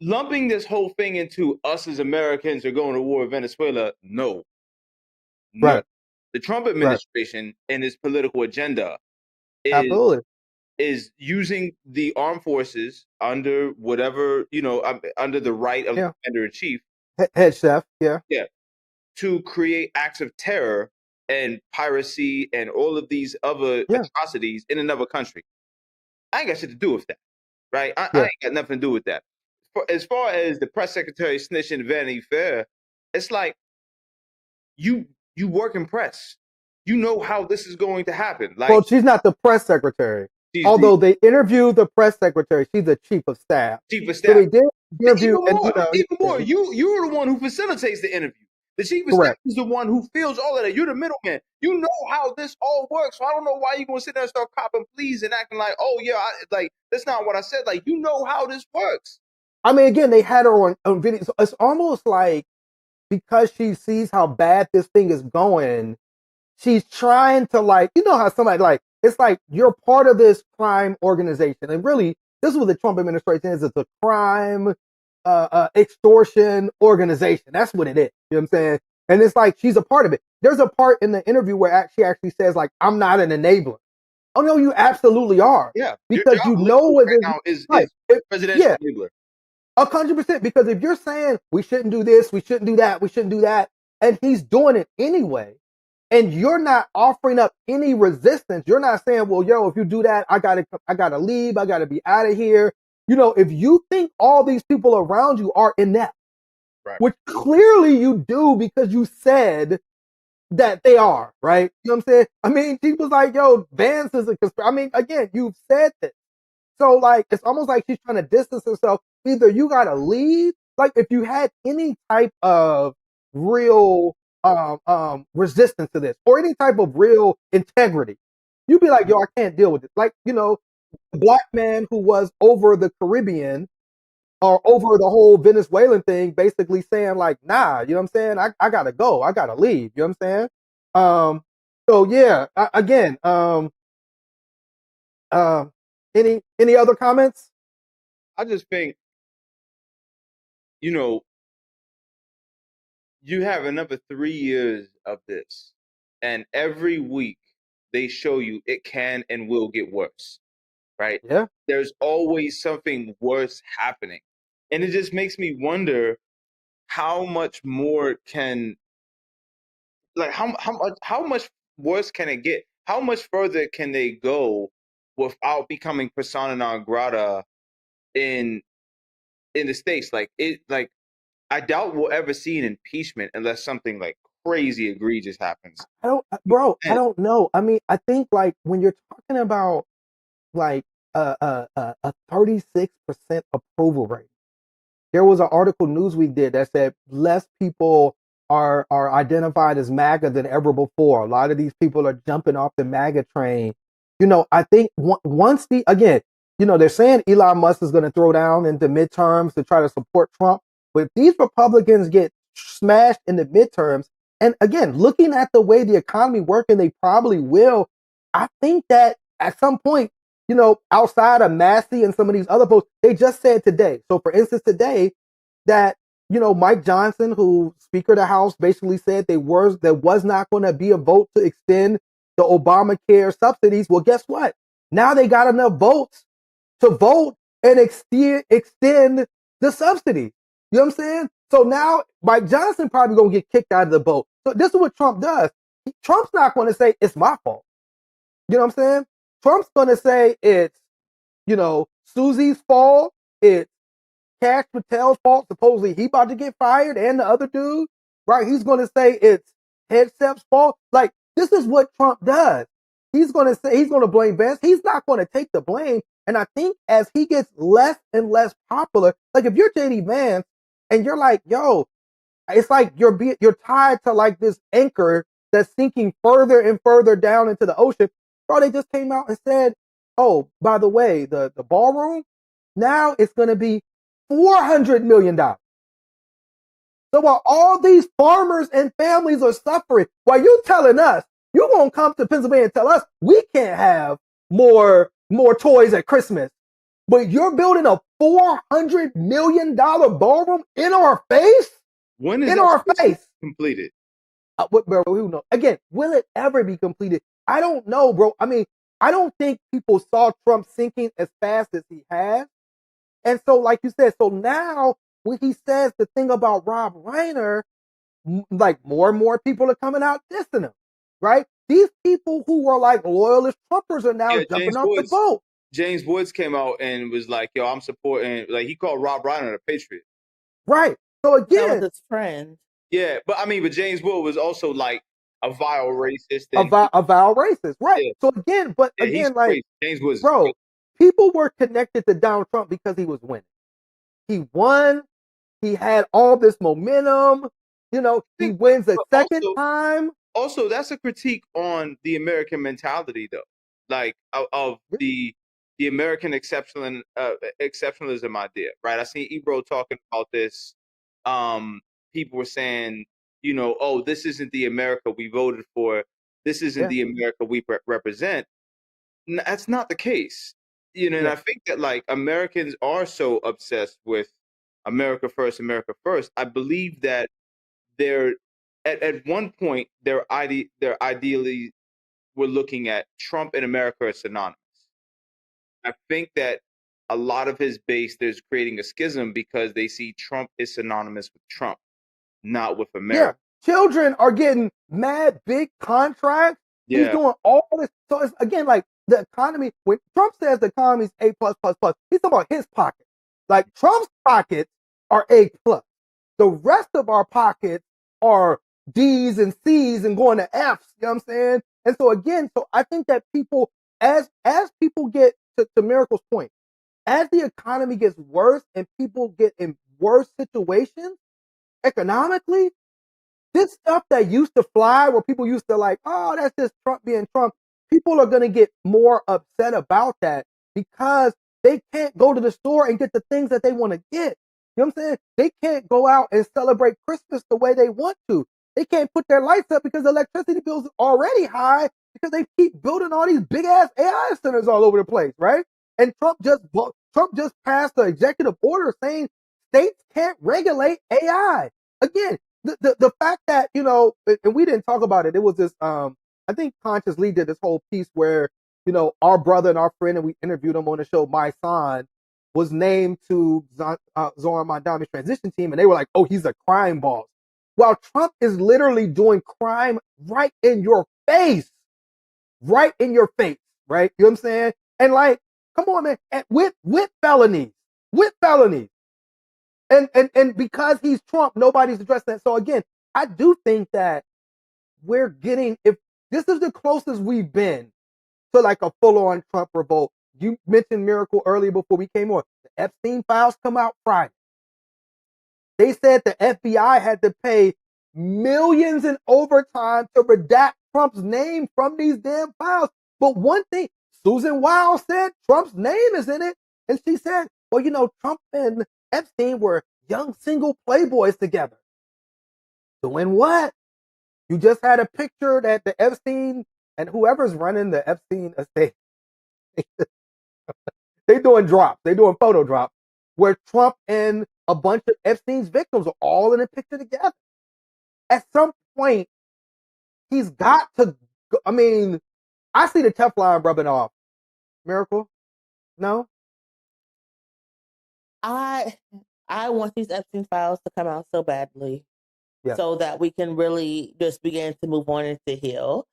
Lumping this whole thing into us as Americans are going to war with Venezuela, no. Right. The Trump administration and its political agenda Absolutely. is using the armed forces under whatever, you know, under the right of the commander in chief, head chef, yeah, to create acts of terror and piracy and all of these other atrocities in another country. I ain't got shit to do with that, right? I ain't got nothing to do with that. As far as the press secretary snitching Vanity Fair, it's like you work in press. You know how this is going to happen. Like, well, she's not the press secretary. Although they interviewed the press secretary, she's the chief of staff. Chief of So staff. interview, Even and more, even more. yeah, You're the one who facilitates the interview. The chief of staff correct. is the one who feels all of that. You're the middleman. You know how this all works. So I don't know why you're gonna sit there and start copping pleas and acting like, oh yeah, like that's not what I said. Like you know how this works. I mean, again, they had her on video. So it's almost like because she sees how bad this thing is going, she's trying to like, you know how somebody like, it's like you're part of this crime organization. And really, this is what the Trump administration is. It's a crime, extortion organization. That's what it is. You know what I'm saying? And it's like, she's a part of it. There's a part in the interview where she actually says like, I'm not an enabler. Oh no, you absolutely are. Yeah, your Because job you know literally what right it now is right. presidential Yeah, enabler. 100%. Because if you're saying we shouldn't do this, we shouldn't do that, we shouldn't do that, and he's doing it anyway, and you're not offering up any resistance, you're not saying, well, yo, if you do that, I gotta leave, I gotta be out of here. You know, if you think all these people around you are inept, Right. which clearly you do because you said that they are, right? You know what I'm saying? I mean, she was like, yo, Vance is a conspiracy. I mean, again, you've said this. So like, it's almost like she's trying to distance herself. Either you gotta leave, like if you had any type of real resistance to this or any type of real integrity, you'd be like, yo, I can't deal with it. Like, you know, the black man who was over the Caribbean or over the whole Venezuelan thing, basically saying like, nah, you know what I'm saying? I gotta go, I gotta leave. You know what I'm saying? So yeah, again, any other comments? I just think, you know, you have another 3 years of this, and every week they show you it can and will get worse, right? Yeah. There's always something worse happening. And it just makes me wonder how much more can, like, how much worse can it get? How much further can they go without becoming persona non grata in the States? Like I doubt we'll ever see an impeachment unless something like crazy egregious happens. I And don't know. I mean, I think like when you're talking about like a 36% approval rate, there was an article Newsweek did that said less people are identified as MAGA than ever before. A lot of these people are jumping off the MAGA train. You know, I think once again, you know, they're saying Elon Musk is going to throw down into midterms to try to support Trump. But if these Republicans get smashed in the midterms, and again, looking at the way the economy works, and they probably will, I think that at some point, you know, outside of Massey and some of these other folks, they just said today. So, for instance, today that, you know, Mike Johnson, who Speaker of the House, basically said there was not going to be a vote to extend the Obamacare subsidies. Well, guess what? Now they got enough votes to vote and extend the subsidy. You know what I'm saying? So now Mike Johnson probably going to get kicked out of the vote. So this is what Trump does. Trump's not going to say it's my fault. You know what I'm saying? Trump's going to say it's, you know, Susie's fault. It's Cash Patel's fault. Supposedly he about to get fired and the other dude, right? He's going to say it's Headstep's fault. Like, this is what Trump does. He's going to say, he's going to blame Vance. He's not going to take the blame. And I think as he gets less and less popular, like if you're JD Vance and you're like, yo, it's like you're tied to like this anchor that's sinking further and further down into the ocean. Bro, they just came out and said, oh, by the way, the ballroom, now it's going to be $400 million. So while all these farmers and families are suffering, while you telling us, you won't come to Pennsylvania and tell us we can't have more toys at Christmas, but you're building a $400 million ballroom in our face? when is In that our supposed to be face. completed? Bro, who knows? Again, will it ever be completed? I don't know, bro. I mean, I don't think people saw Trump sinking as fast as he has. And so, like you said, so now when he says the thing about Rob Reiner, like more and more people are coming out dissing him, right? These people who were like loyalist Trumpers are now Yeah, jumping off the boat. James Woods came out and was like, "Yo, I'm supporting." Like he called Rob Reiner a patriot. Right. So That was again, his friend. Yeah, but I mean, but James Wood was also like a vile racist. a And vow racist. Right. yeah, So again, but he's again, like, crazy. James Woods is bro, crazy. people were connected to Donald Trump because he was winning. he won. He had all this momentum. You know, he wins a second time. Also, that's a critique on the American mentality, though, like of the American exceptionalism idea, right? I seen Ebro talking about this. People were saying, you know, oh, this isn't the America we voted for. This isn't the America we represent. That's not the case, you know. And I think that like Americans are so obsessed with America first. I believe that they're at one point they're ideally were looking at Trump and America as synonymous. I think that a lot of his base there's creating a schism because they see Trump is synonymous with Trump, not with America. Children are getting mad big contracts. He's doing all this. So it's again like the economy. When Trump says the economy's A plus plus plus, he's talking about his pocket. Like Trump's pockets are A plus. The rest of our pockets are D's and C's and going to F's. You know what I'm saying? And so again, so I think that people, as people get to Miracle's point, as the economy gets worse and people get in worse situations economically, this stuff that used to fly, where people used to like, oh, that's just Trump being Trump. People are going to get more upset about that because they can't go to the store and get the things that they want to get. You know what I'm saying? They can't go out and celebrate Christmas the way they want to. They can't put their lights up because the electricity bills are already high because they keep building all these big ass AI centers all over the place, right? And Trump just passed the executive order saying states can't regulate AI. Again, the fact that, you know, and we didn't talk about it. It was this I think Conscious Lee did this whole piece where, you know, our brother and our friend, and we interviewed him on the show, My Son, was named to Zoran Mandami's transition team, and they were like, oh, he's a crime boss. While Trump is literally doing crime right in your face. Right in your face, right? You know what I'm saying? And like, come on, man, and with felonies. With felonies. And because he's Trump, nobody's addressing that. So again, I do think that we're getting, if this is the closest we've been to like a full-on Trump revolt. You mentioned Miracle earlier before we came on. The Epstein files come out Friday. They said the FBI had to pay millions in overtime to redact Trump's name from these damn files. But one thing, Susan Wiles said Trump's name is in it. And she said, well, you know, Trump and Epstein were young single playboys together. Doing what? You just had a picture that the Epstein and whoever's running the Epstein estate, they doing drops. They doing photo drops where Trump and a bunch of Epstein's victims are all in a picture together. At some point, he's got to, I mean, I see the Teflon rubbing off. Miracle? No? I want these Epstein files to come out so badly, so that we can really just begin to move on and to heal.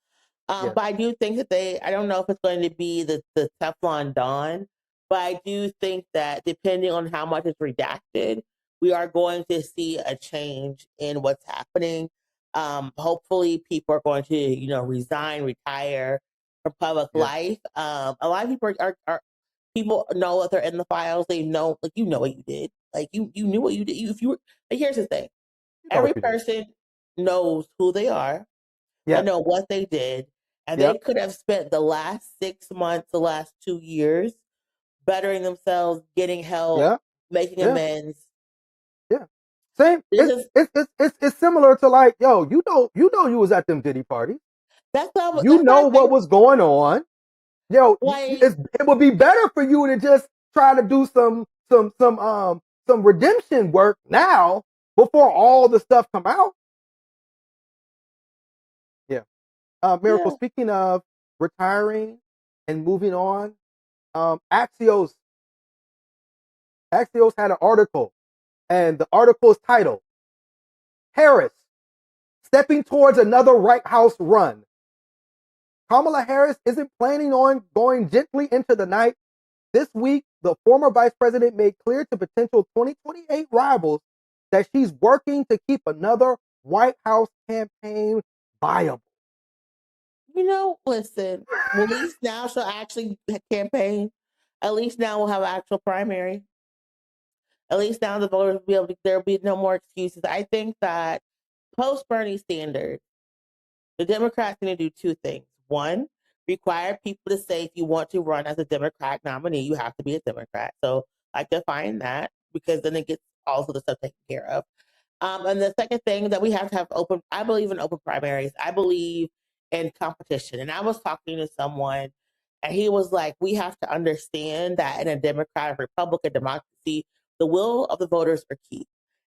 But I do think that I don't know if it's going to be the Teflon Dawn, but I do think that depending on how much is redacted, we are going to see a change in what's happening. Hopefully people are going to, you know, resign, retire from public life. A lot of people are people know that they're in the files. They know, like, you know what you did. Like, you knew what you did. If you were, like, here's the thing. Every person knows who they are. They know what they did. And they could have spent the last 6 months, the last 2 years bettering themselves, getting help, making amends. Yeah. Same. It's similar to like, yo, you know you was at them Diddy parties. That's you know what was going on. Yo, like, it would be better for you to just try to do some redemption work now before all the stuff come out. Yeah. Miracle, speaking of retiring and moving on, Axios had an article, and the article is titled Harris Stepping Towards Another White House Run. Kamala Harris isn't planning on going gently into the night. This week, the former vice president made clear to potential 2028 rivals that she's working to keep another White House campaign viable. You know, listen, at least now she'll actually campaign. At least now we'll have an actual primary. At least now the voters will be able to, there'll be no more excuses. I think that post Bernie Sanders, the Democrats need to do two things. One, require people to say if you want to run as a Democratic nominee, you have to be a Democrat. So I define that because then it gets all of the stuff taken care of. And the second thing that we have to have open, I believe in open primaries. I believe in competition. And I was talking to someone and he was like, we have to understand that in a democratic Republican democracy, the will of the voters are key.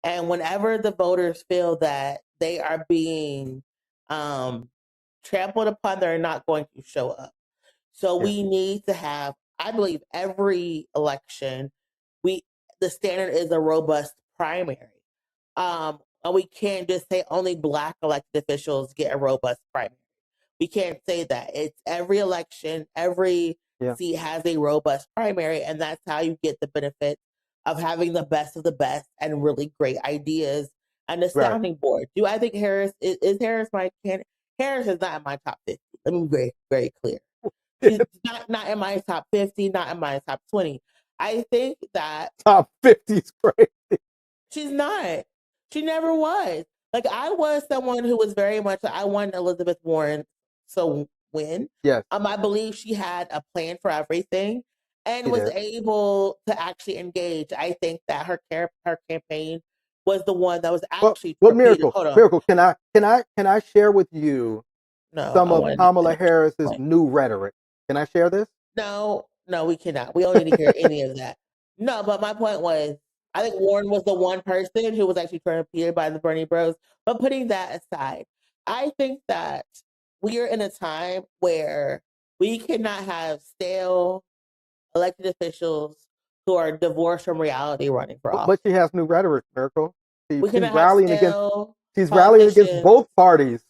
And whenever the voters feel that they are being trampled upon, they're not going to show up. So we need to have, I believe every election, the standard is a robust primary. And we can't just say only Black elected officials get a robust primary. We can't say that. It's every election, every seat has a robust primary, and that's how you get the benefit of having the best of the best and really great ideas and a sounding board. Do I think Harris is Harris my candidate? Harris is not in my top 50. Let me be very, very clear. She's not in my top 50, not in my top 20. I think that top 50 is crazy. She's not. She never was. Like I was someone who was very much. I wanted Elizabeth Warren so win. Yes. I believe she had a plan for everything and was able to actually engage. I think that her campaign was the one that was actually Miracle. Hold on. Miracle. Can I share with you some of Kamala Harris's new rhetoric? Can I share this? No, we cannot. We don't need to hear any of that. No, but my point was, I think Warren was the one person who was actually torpedoed by the Bernie Bros. But putting that aside, I think that we are in a time where we cannot have stale elected officials who are divorced from reality running for office. But she has new rhetoric, Miracle. We cannot have stale She's rallying against both parties.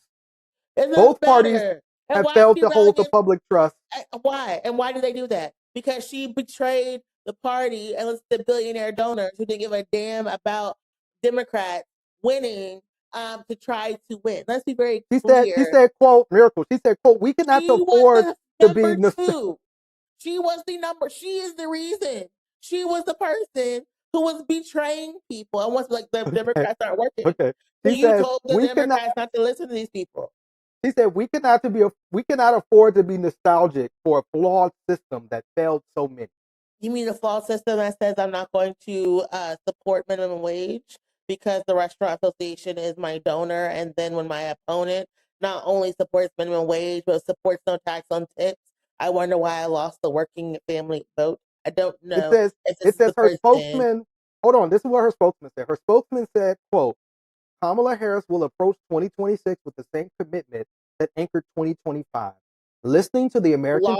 Both parties have failed to hold the public trust. Why? And why do they do that? Because she betrayed the party and the billionaire donors who didn't give a damn about Democrats winning to try to win. Let's be very clear. She said, quote, Miracle, she said, quote, we cannot afford to be two. She was the number. She is the reason. She was the person who was betraying people. And once like the Democrats aren't working. Okay. You told the Democrats not to listen to these people. He said, we cannot afford to be nostalgic for a flawed system that failed so many. You mean a flawed system that says I'm not going to support minimum wage because the Restaurant Association is my donor, and then when my opponent not only supports minimum wage but supports no tax on tips, I wonder why I lost the working family vote. I don't know. It says her spokesman. Hold on, this is what her spokesman said. Her spokesman said, quote, Kamala Harris will approach 2026 with the same commitment that anchored 2025. Listening to the American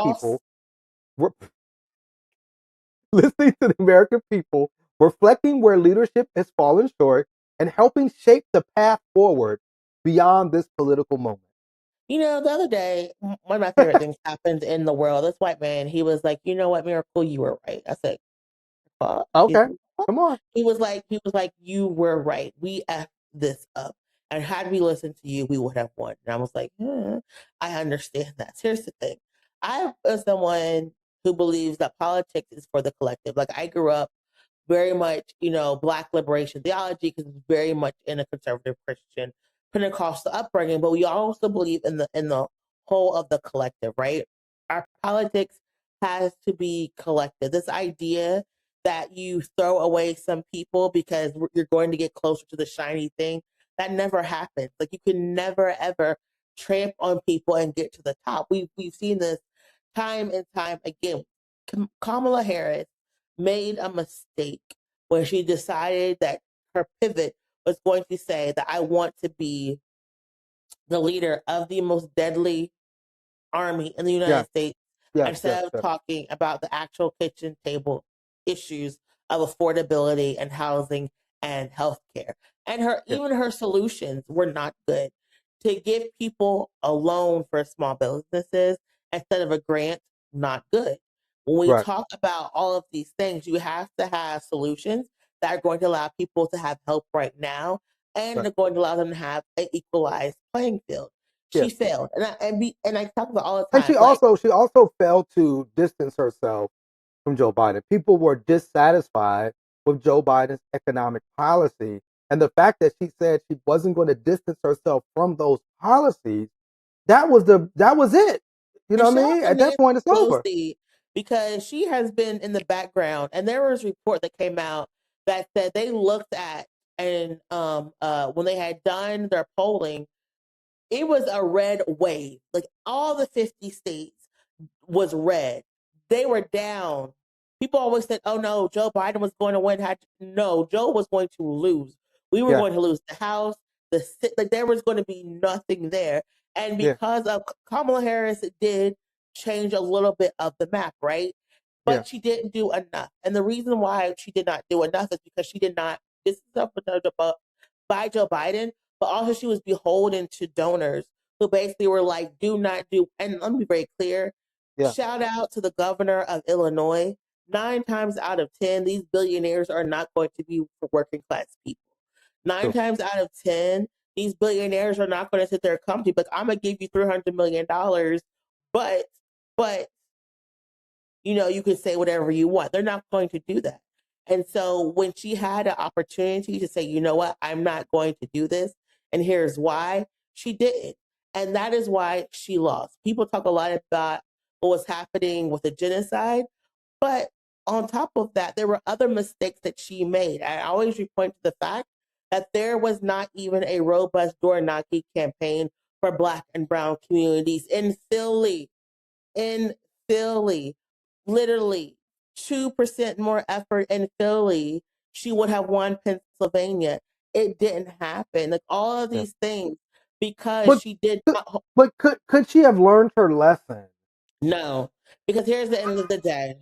people, reflecting where leadership has fallen short, and helping shape the path forward beyond this political moment. You know, the other day, one of my favorite things happened in the world. This white man, he was like, you know what, Miracle, you were right. I said, fuck. Okay, come on. He was like, you were right. We effed this up. And had we listened to you, we would have won. And I was like, I understand that. So here's the thing. I am someone who believes that politics is for the collective. Like I grew up very much, Black liberation theology because it's very much in a conservative Christian Pentecostal upbringing. But we also believe in the whole of the collective, right? Our politics has to be collective. This idea that you throw away some people because you're going to get closer to the shiny thing, that never happens. Like you can never ever tramp on people and get to the top. We've seen this time and time again. Kamala Harris made a mistake when she decided that her pivot was going to say that I want to be the leader of the most deadly army in the United States instead of talking about the actual kitchen table issues of affordability and housing and healthcare. And even her solutions were not good. To give people a loan for small businesses instead of a grant, not good. When we talk about all of these things, you have to have solutions that are going to allow people to have help right now and are going to allow them to have an equalized playing field. She failed, and I talk about all the time. And she also failed to distance herself from Joe Biden. People were dissatisfied with Joe Biden's economic policy. And the fact that she said she wasn't going to distance herself from those policies, that was it. You know And what I shout out mean? to At that Nancy point, it's over. Pelosi, because she has been in the background, and there was a report that came out that said they looked at, and when they had done their polling, it was a red wave. Like all the 50 states was red. They were down. People always said, "Oh no, Joe Biden was going to win." No, Joe was going to lose. We were Yeah, going to lose the House, like there was going to be nothing there. And yeah, because of Kamala Harris, it did change a little bit of the map, right? yeah, But she didn't do enough. And the reason why she did not do enough is because she did not distance herself by Joe Biden, but also she was beholden to donors who basically were like, do not do. And let me be very clear. yeah. Shout out to the governor of Illinois. 9 times out of 10, these billionaires are not going to be for working class people. 9 True. times out of 10, these billionaires are not going to sit there and come to you, but I'm going to give you $300 million, but, but, you can say whatever you want. They're not going to do that. And so when she had an opportunity to say, you know what, I'm not going to do this, and here's why, she didn't. And that is why she lost. People talk a lot about what was happening with the genocide, but on top of that, there were other mistakes that she made. I always point to the fact that there was not even a robust door knocking campaign for Black and Brown communities in Philly. In Philly, literally 2% more effort in Philly, she would have won Pennsylvania. It didn't happen. Like all of Yeah. these things because But she did could- not. but could she have learned her lesson? No, because here's the end of the day.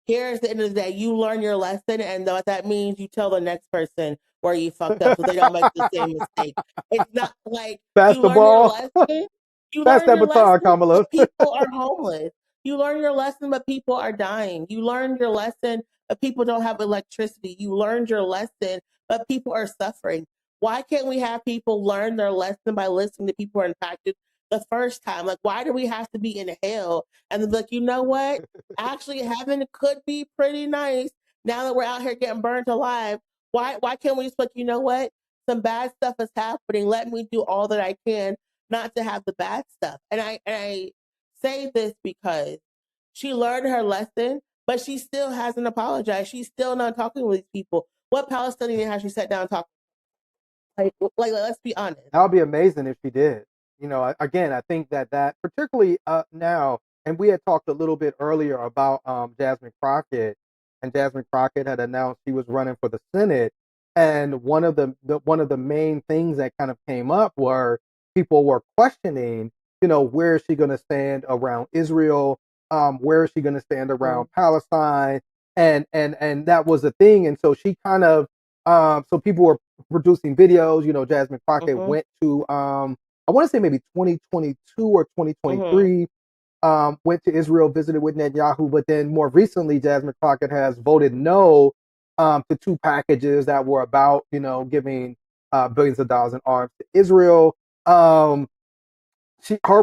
Here's the end of the day. You learn your lesson, and what that means, you tell the next person where you fucked up so they don't make the same mistake. It's not like Pass you the learn your ball. lesson, you Pass learn that your baton, lesson, Kamala. but people are homeless. You learn your lesson, but people are dying. You learn your lesson, but people don't have electricity. You learned your lesson, but people are suffering. Why can't we have people learn their lesson by listening to people who are impacted the first time? Like, why do we have to be in hell? And they're like, you know what? Actually, heaven could be pretty nice now that we're out here getting burnt alive. Why can't we just like, you know what? Some bad stuff is happening. Let me do all that I can not to have the bad stuff. And I say this because she learned her lesson, but she still hasn't apologized. She's still not talking with these people. What Palestinian has she sat down and talked? Like let's be honest. That would be amazing if she did. Again, I think that particularly now, and we had talked a little bit earlier about Jasmine Crockett, and Jasmine Crockett had announced she was running for the Senate, and one of the main things that kind of came up were people were questioning, where is she going to stand around Israel, where is she going to stand around Palestine, and that was a thing, and so she kind of so people were producing videos. Jasmine Crockett went to I want to say maybe 2022 or 2023. Went to Israel, visited with Netanyahu, but then more recently, Jasmine Crockett has voted no to two packages that were about giving billions of dollars in arms to Israel. Her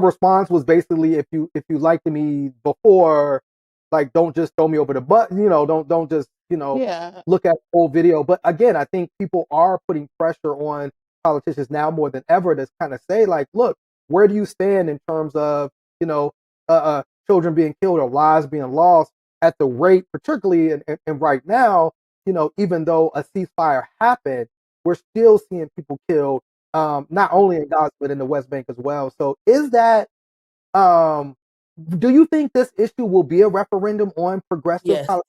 response was basically, if you liked me before, like, don't just throw me over the butt, don't just Yeah. look at the whole video. But again, I think people are putting pressure on politicians now more than ever to kind of say, like, look, where do you stand in terms of children being killed or lives being lost at the rate, particularly and right now, even though a ceasefire happened, we're still seeing people killed, not only in Gaza but in the West Bank as well. So is that do you think this issue will be a referendum on progressive Yes. politics?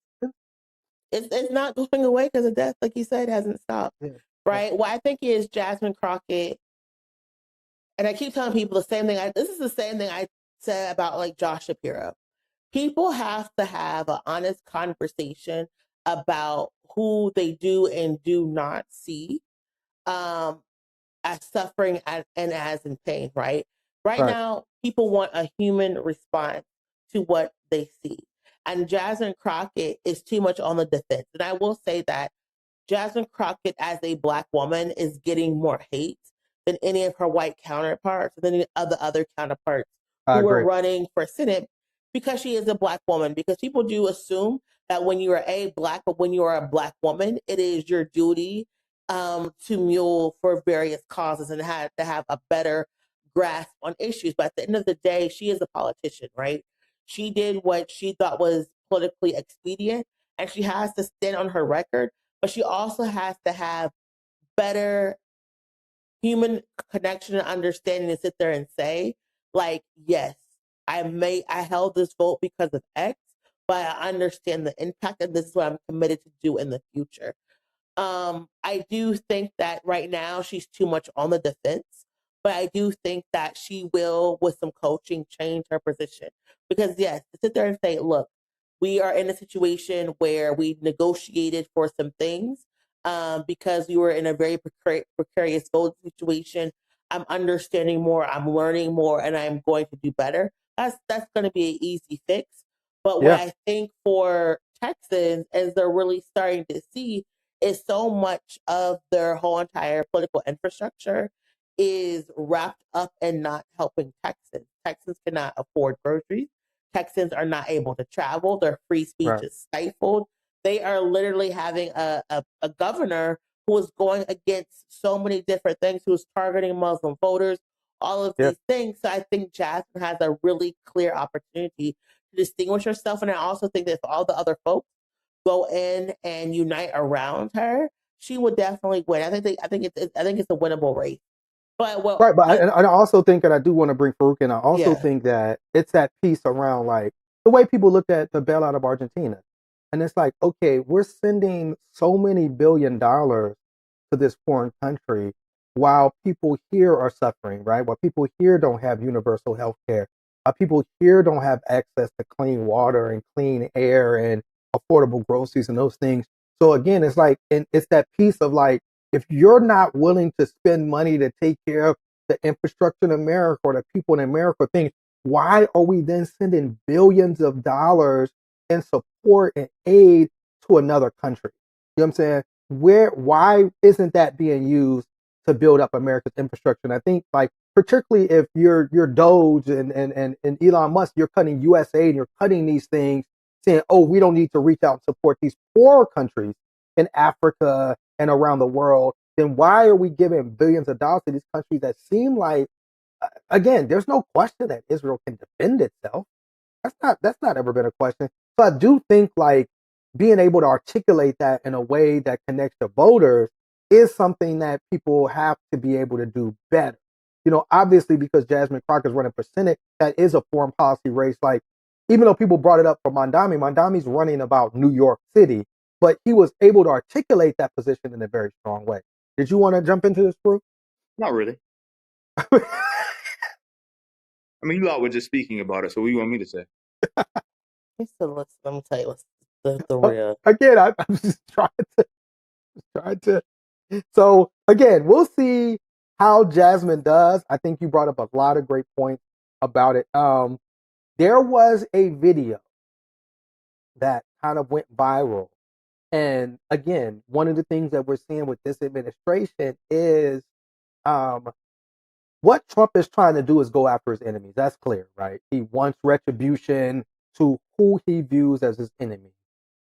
It's not going away because the death, like you said, hasn't stopped. Yeah. Right? What I think is Jasmine Crockett, and I keep telling people the same thing. This is the same thing I said about like Josh Shapiro. People have to have an honest conversation about who they do and do not see um, as suffering and as in pain, right? Right Right. now, people want a human response to what they see. And Jasmine Crockett is too much on the defense. And I will say that Jasmine Crockett, as a Black woman, is getting more hate than any of her white counterparts, than any of the other counterparts I who were agree. running for Senate because she is a Black woman. Because people do assume that when you are when you are a Black woman, it is your duty to mule for various causes and to have a better grasp on issues. But at the end of the day, she is a politician, right? She did what she thought was politically expedient, and she has to stand on her record, but she also has to have better human connection and understanding to sit there and say, like, yes, I held this vote because of X, but I understand the impact, and this is what I'm committed to do in the future. I do think that right now she's too much on the defense, but I do think that she will, with some coaching, change her position. Because yes, to sit there and say, look, we are in a situation where we negotiated for some things because we were in a very precarious vote situation. I'm understanding more, I'm learning more, and I'm going to do better. That's going to be an easy fix. But what Yeah. I think for Texans, as they're really starting to see, is so much of their whole entire political infrastructure is wrapped up in not helping Texans. Texans cannot afford groceries. Texans are not able to travel. Their free speech Right. is stifled. They are literally having a governor who is going against so many different things, who is targeting Muslim voters, all of Yeah. these things. So I think Jasmine has a really clear opportunity to distinguish herself. And I also think that if all the other folks go in and unite around her, she would definitely win. I think it's a winnable race. But Right, but I also think, and I do want to bring Farouk in, I also yeah. think that it's that piece around like the way people looked at the bailout of Argentina. And it's like, okay, we're sending so many $billions to this foreign country while people here are suffering, right? While people here don't have universal health care, while people here don't have access to clean water and clean air and affordable groceries and those things. So again, it's like, and it's that piece of like, if you're not willing to spend money to take care of the infrastructure in America or the people in America things, why are we then sending billions of dollars in support and aid to another country? You know what I'm saying? Why isn't that being used to build up America's infrastructure? And I think like particularly if you're Doge and Elon Musk, you're cutting USA and you're cutting these things, saying, oh, we don't need to reach out and support these poor countries in Africa and around the world, then why are we giving billions of dollars to these countries that seem like, again, there's no question that Israel can defend itself. That's not ever been a question. So I do think like being able to articulate that in a way that connects to voters is something that people have to be able to do better. You know, obviously because Jasmine Crocker's running for Senate, that is a foreign policy race. Like, even though people brought it up for Mondami's running about New York City, but he was able to articulate that position in a very strong way. Did you want to jump into this, Brew? Not really. I mean, you lot were just speaking about it, so what do you want me to say? Let me tell you what's the real. Again, I'm just trying to. So again, we'll see how Jasmine does. I think you brought up a lot of great points about it. There was a video that kind of went viral. And again, one of the things that we're seeing with this administration is what Trump is trying to do is go after his enemies. That's clear, right? He wants retribution to who he views as his enemy.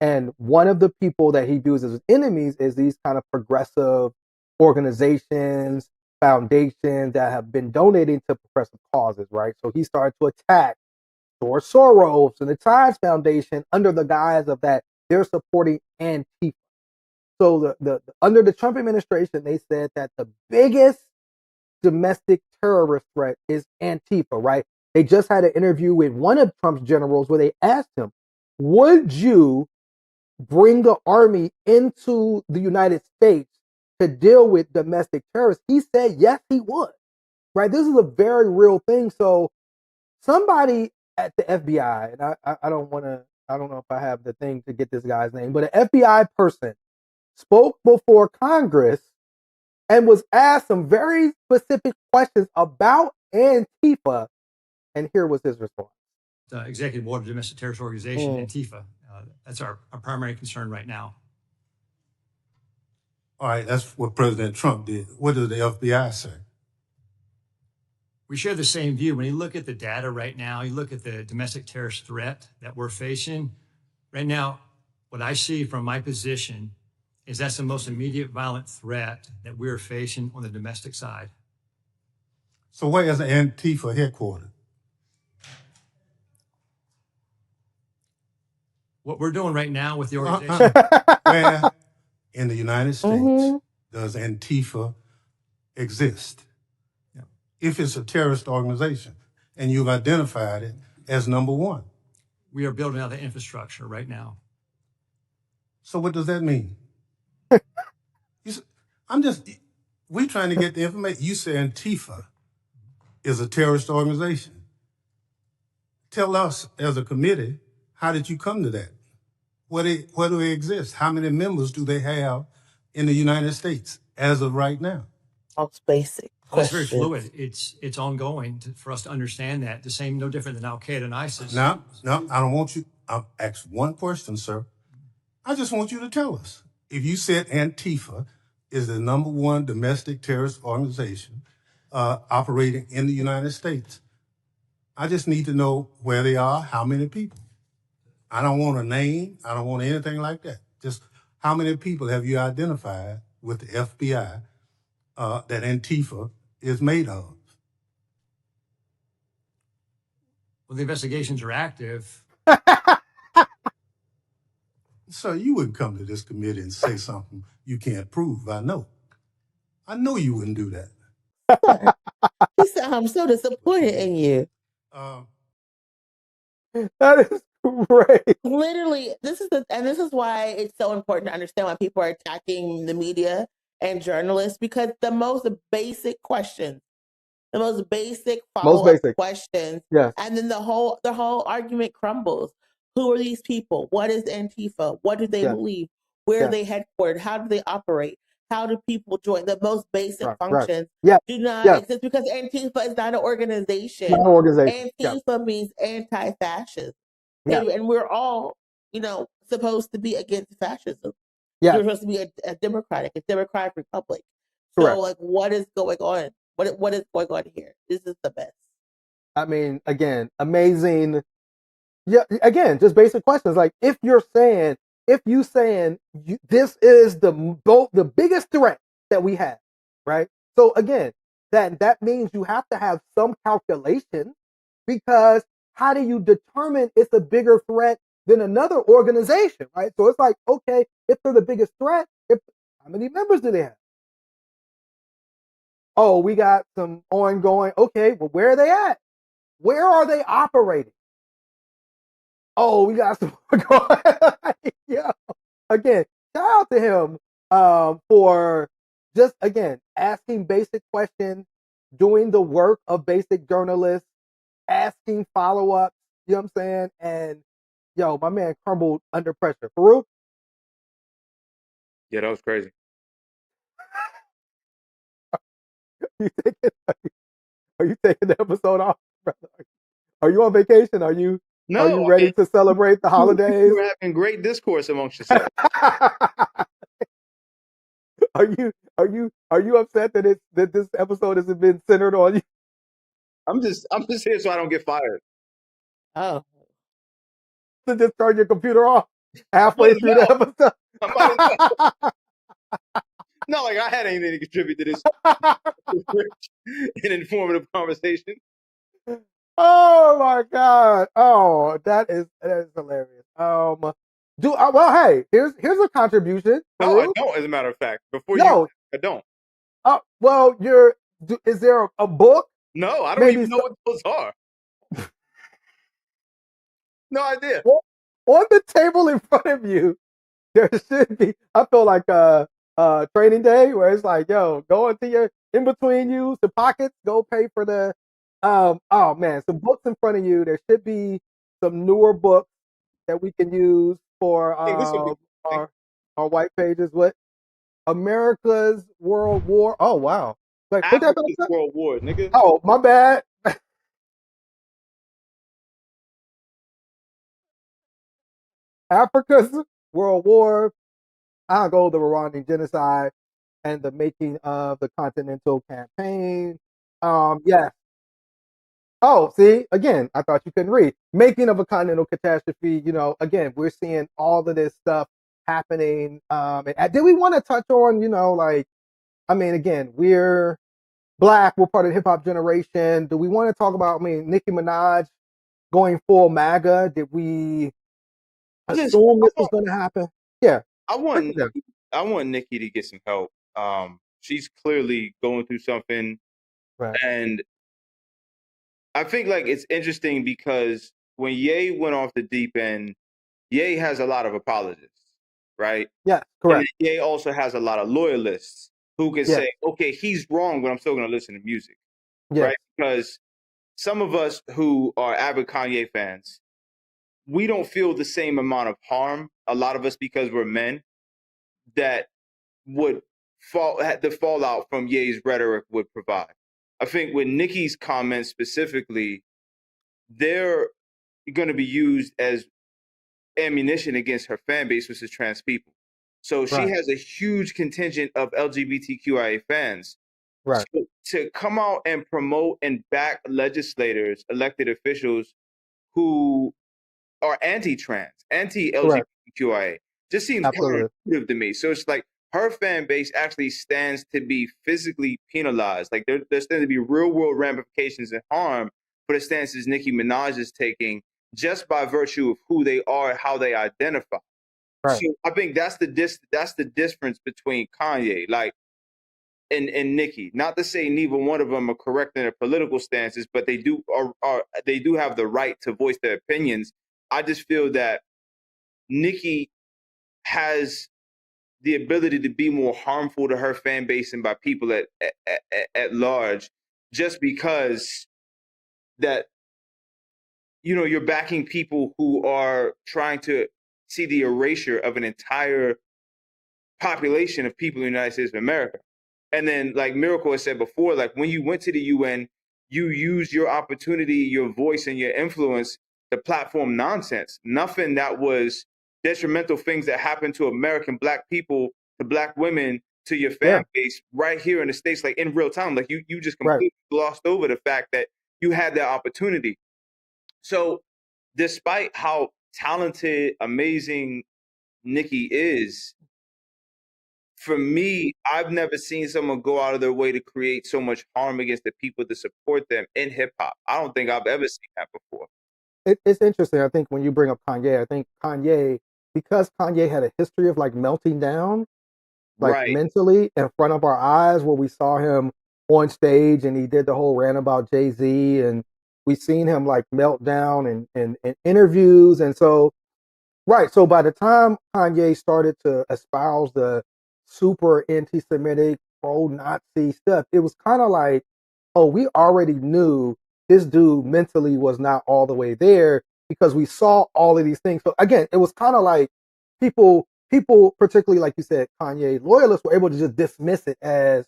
And one of the people that he views as his enemies is these kind of progressive organizations, foundations that have been donating to progressive causes, right? So he started to attack George Soros and the Times Foundation under the guise of that they're supporting Antifa. So the under the Trump administration, they said that the biggest domestic terrorist threat is Antifa, right? They just had an interview with one of Trump's generals where they asked him, would you bring the army into the United States to deal with domestic terrorists? He said, yes, he would, right? This is a very real thing. So somebody at the FBI, and I don't want to, I don't know if I have the thing to get this guy's name, but an FBI person spoke before Congress and was asked some very specific questions about Antifa. And here was his response. Executive Board of Domestic Terrorist Organization, Antifa. That's our primary concern right now. All right, that's what President Trump did. What does the FBI say? We share the same view. When you look at the data right now, you look at the domestic terrorist threat that we're facing, right now, What I see from my position is that's the most immediate violent threat that we're facing on the domestic side. So where is Antifa headquartered? What we're doing right now with the organization. Where in the United States Mhm. does Antifa exist? If it's a terrorist organization and you've identified it as number one. We are building out the infrastructure right now. So what does that mean? We're trying to get the information. You say Antifa is a terrorist organization. Tell us as a committee, how did you come to that? Where do they exist? How many members do they have in the United States as of right now? Most basic Well, it's questions. very fluid. It's ongoing for us to understand that. The same, no different than Al Qaeda and ISIS. No, I don't want you. I'll ask one question, sir. I just want you to tell us. If you said Antifa is the number one domestic terrorist organization operating in the United States, I just need to know where they are, how many people. I don't want a name. I don't want anything like that. Just how many people have you identified with the FBI that Antifa is made of? Well, the investigations are active. So you wouldn't come to this committee and say something you can't prove. I know you wouldn't do that. He said, I'm so disappointed in you. That is great. Literally, this is why it's so important to understand why people are attacking the media and journalists, because the most basic questions, the most basic follow-up questions, yes, and then the whole argument crumbles. Who are these people? What is Antifa? What do they believe? Where are they headquartered? How do they operate? How do people join? The most basic functions do not exist because Antifa is not an organization. Not an organization. Antifa means anti-fascist. And we're all, supposed to be against fascism. We're supposed to be a democratic republic. So, like, what is going on? What is going on here? This is the best. I mean, again, amazing. Yeah, again, just basic questions. Like, if you saying this is the biggest threat that we have, right? So again, that means you have to have some calculation, because how do you determine it's a bigger threat than another organization, right? So it's like, okay, if they're the biggest threat, how many members do they have? Oh, we got some ongoing. Okay, well, where are they at? Where are they operating? Oh, we got some going. Yeah. Again, shout out to him for just, again, asking basic questions, doing the work of basic journalists, asking follow-ups, you know what I'm saying? And, yo, my man crumbled under pressure. Farouk? Yeah, that was crazy. Are you taking the episode off? Are you on vacation? Are you No, ready to celebrate the holidays? You're having great discourse amongst yourselves. Are you upset that this episode hasn't been centered on you? I'm just here so I don't get fired. Oh. To just turn your computer off halfway through the episode. Not like I had anything to contribute to this an informative conversation. Oh my God! Oh, that is hilarious. Well, hey, here's a contribution. No, I don't. As a matter of fact, I don't. Well, is there a book? No, I don't even know what those are. No idea. On the table in front of you, there should be. I feel like training day, where it's like, yo, go into your in between you, the pockets, go pay for the. Oh man, some books in front of you. There should be some newer books that we can use for our white pages. What? America's World War. Oh wow. Like, Africa's World War, nigga. Oh, my bad. Africa's World War. I'll go the Rwandan genocide and the making of the Continental Campaign. Yes. Oh, see, again, I thought you couldn't read. Making of a continental catastrophe, again, we're seeing all of this stuff happening. Did we want to touch on, again, we're Black, we're part of the hip hop generation. Do we want to talk about, Nicki Minaj going full MAGA? Did we Listen, assume this was going to happen? Yeah. I Break want it down. I want Nikki to get some help. She's clearly going through something, Right. and I think like it's interesting because when Ye went off the deep end, Ye has a lot of apologists, right? Yes, And then correct. Ye also has a lot of loyalists who can Yes, say, okay, he's wrong, but I'm still going to listen to music, yes, right? Because some of us who are avid Kanye fans, we don't feel the same amount of harm, a lot of us because we're men, that would the fallout from Ye's rhetoric would provide. I think with Nicki's comments specifically, they're going to be used as ammunition against her fan base, which is trans people. So she right, has a huge contingent of LGBTQIA fans. right, So to come out and promote and back legislators, elected officials who are anti-trans, correct. anti-LGBTQIA, just seems Absolutely. counterintuitive to me. So it's like her fan base actually stands to be physically penalized. Like there stands to be real world ramifications and harm for the stances Nicki Minaj is taking just by virtue of who they are and how they identify. Right, So I think that's the difference between Kanye, like and Nicki. Not to say neither one of them are correct in their political stances, but they do have the right to voice their opinions. I just feel that Nicki has the ability to be more harmful to her fan base and by people at large, just because that you're backing people who are trying to see the erasure of an entire population of people in the United States of America. And then, like Miracle has said before, like when you went to the UN, you used your opportunity, your voice, and your influence to platform nonsense. Nothing that was detrimental things that happened to American Black people, to Black women, to your yeah, fan base right here in the States, like in real time. Like you just right. completely glossed over the fact that you had that opportunity. So, despite how talented, amazing Nikki is, for me, I've never seen someone go out of their way to create so much harm against the people to support them in hip hop. I don't think I've ever seen that before. It's interesting. I think when you bring up Kanye, I think Kanye, because Kanye had a history of like melting down, like Right. mentally in front of our eyes, where we saw him on stage and he did the whole rant about Jay-Z, and we seen him like melt down in interviews. And so, right. So by the time Kanye started to espouse the super anti-Semitic, pro-Nazi stuff, it was kind of like, oh, we already knew this dude mentally was not all the way there because we saw all of these things. So again, it was kind of like people, particularly like you said, Kanye loyalists were able to just dismiss it as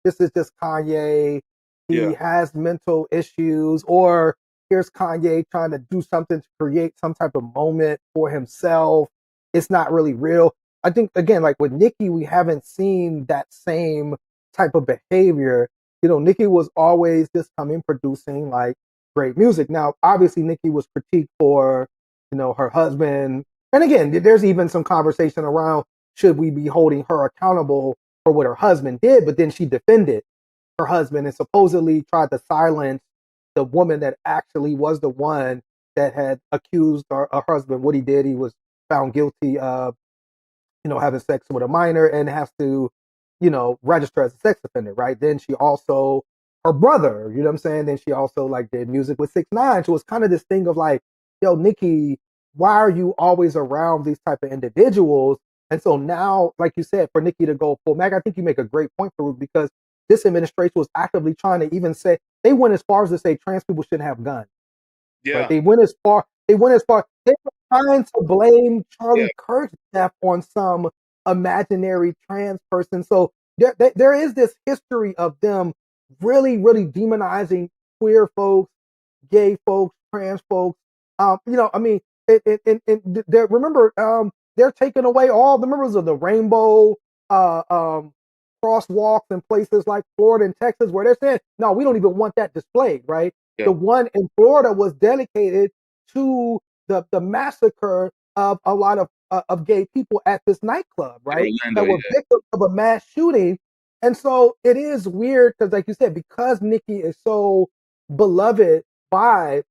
this is just Kanye. He Yeah. has mental issues, or here's Kanye trying to do something to create some type of moment for himself. It's not really real. I think again, like with Nicki, we haven't seen that same type of behavior. Nicki was always just coming producing like great music. Now, obviously, Nicki was critiqued for, her husband. And again, there's even some conversation around should we be holding her accountable for what her husband did, but then she defended her husband and supposedly tried to silence the woman that actually was the one that had accused her husband what he did. He was found guilty of, having sex with a minor and has to, register as a sex offender, right? Then she also, her brother, you know what I'm saying? Then she also like did music with 6ix9ine. So it's kind of this thing of like, yo, Nikki, why are you always around these type of individuals? And so now, like you said, for Nikki to go full mag, I think you make a great point, Farouk, because this administration was actively trying to even say, they went as far as to say trans people shouldn't have guns. Right? Yeah. They went as far. They were trying to blame Yeah. Charlie Kirk's death on some imaginary trans person. So there is this history of them really, really demonizing queer folks, gay folks, trans folks. I mean, remember, they're taking away all the members of the rainbow uh, um, crosswalks in places like Florida and Texas, where they're saying, no, we don't even want that displayed, right? Yeah. The one in Florida was dedicated to the massacre of a lot of gay people at this nightclub, right? Orlando, That were yeah. victims of a mass shooting. And so it is weird because, like you said, because Nikki is so beloved by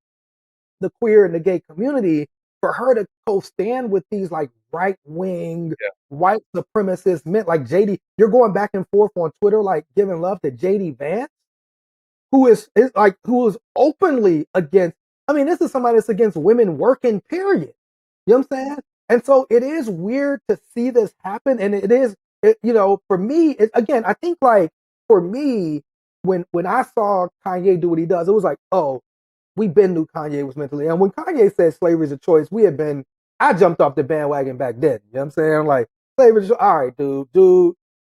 the queer and the gay community, for her to co-stand with these like right wing, Yeah. white supremacist men like JD, you're going back and forth on Twitter, like giving love to JD Vance, who is openly against. I mean, this is somebody that's against women working, period. You know what I'm saying? And so it is weird to see this happen. And for me, again, I think like for me, when I saw Kanye do what he does, it was like, oh, we been knew Kanye was mentally. And when Kanye said slavery is a choice, I jumped off the bandwagon back then. You know what I'm saying? Like, slavery is, all right, dude,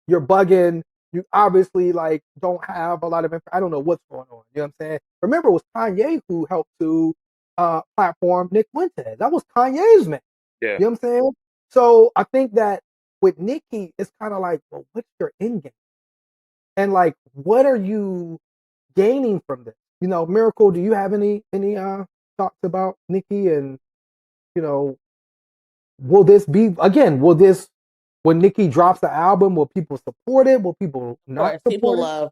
you're bugging. You obviously like don't have a lot of I don't know what's going on. You know what I'm saying? Remember, it was Kanye who helped to platform Nick Fuentes. That was Kanye's man. Yeah. You know what I'm saying? So I think that with Nicki, it's kind of like, well, what's your end game? And like, what are you gaining from this? Miracle, do you have any thoughts about Nicki? And will this be again? When Nicki drops the album, will people support it? Will people not support it?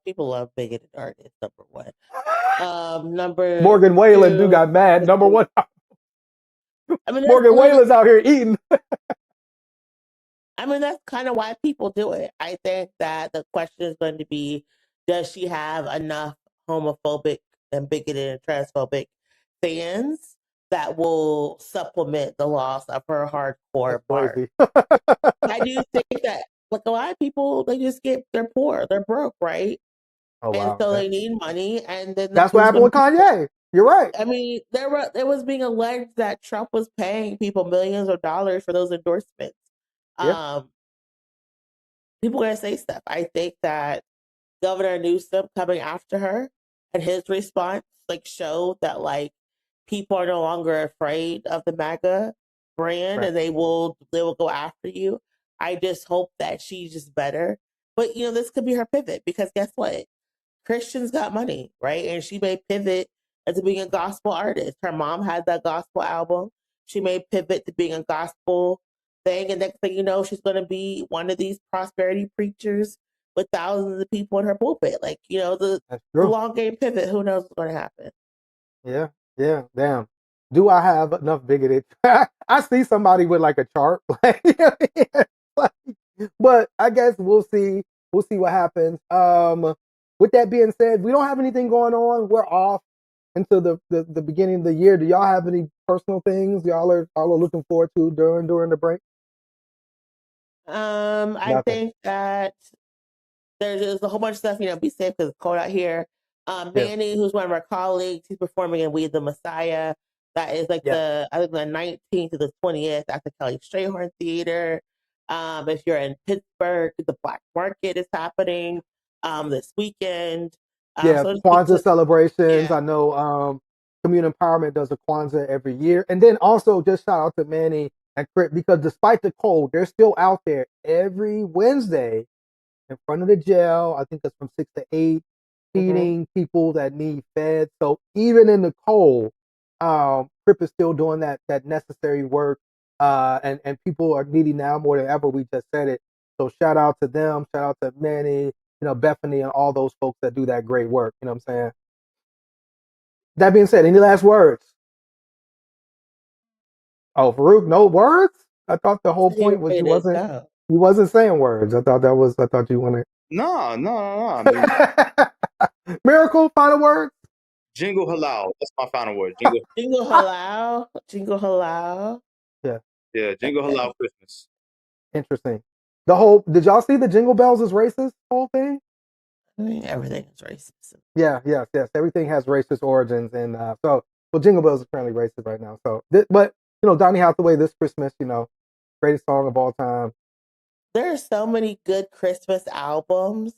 People love bigoted artists. Number one. Number Morgan Whalen do two, got mad. Number one, I mean, Morgan Whalen's out here eating. I mean, that's kind of why people do it. I think that the question is going to be, does she have enough homophobic and bigoted and transphobic fans that will supplement the loss of her hardcore bar? I do think that like a lot of people, they're poor, they're broke, right? Oh wow! And so they need money, and then That's what happened with Kanye. You're right. I mean, there was being alleged that Trump was paying people millions of dollars for those endorsements. Yeah. People are gonna say stuff. I think that Governor Newsom coming after her and his response like showed that like people are no longer afraid of the MAGA brand Right. and they will go after you. I just hope that she's just better. But this could be her pivot because guess what? Christians got money, right? And she may pivot into being a gospel artist. Her mom had that gospel album. She may pivot to being a gospel thing. And next thing you know, she's going to be one of these prosperity preachers with thousands of people in her pulpit. Like, the long game pivot, who knows what's going to happen? Yeah, damn. Do I have enough bigoted? I see somebody with like a chart. But I guess we'll see. We'll see what happens. With that being said, we don't have anything going on. We're off until the beginning of the year. Do y'all have any personal things y'all are looking forward to during the break? I think that there's a whole bunch of stuff, be safe because it's cold out here. Manny, who's one of our colleagues, he's performing in We the Messiah. That is like I think the 19th to the 20th at the Kelly Strayhorn Theater. If you're in Pittsburgh, the Black Market is happening this weekend. So Kwanzaa celebrations. I know Community Empowerment does a Kwanzaa every year. And then also just shout out to Manny and Crit because despite the cold, they're still out there every Wednesday in front of the jail. I think that's from 6 to 8, feeding people that need fed. So even in the cold, Crip is still doing that necessary work. And people are needing now more than ever. We just said it. So shout out to them. Shout out to Manny, Bethany and all those folks that do that great work. You know what I'm saying? That being said, any last words? Oh, Farouk, no words? I thought the whole point was you wasn't saying words. I thought you wanted. No. I mean, Miracle, final words? Jingle halal. That's my final word. Jingle halal. Jingle halal. Yeah, jingle halal Christmas. Interesting. Did y'all see the Jingle Bells is racist whole thing? I mean, everything is racist. Yeah, yes. Everything has racist origins, and so Jingle Bells is currently racist right now. So, but Donny Hathaway, This Christmas, greatest song of all time. There are so many good Christmas albums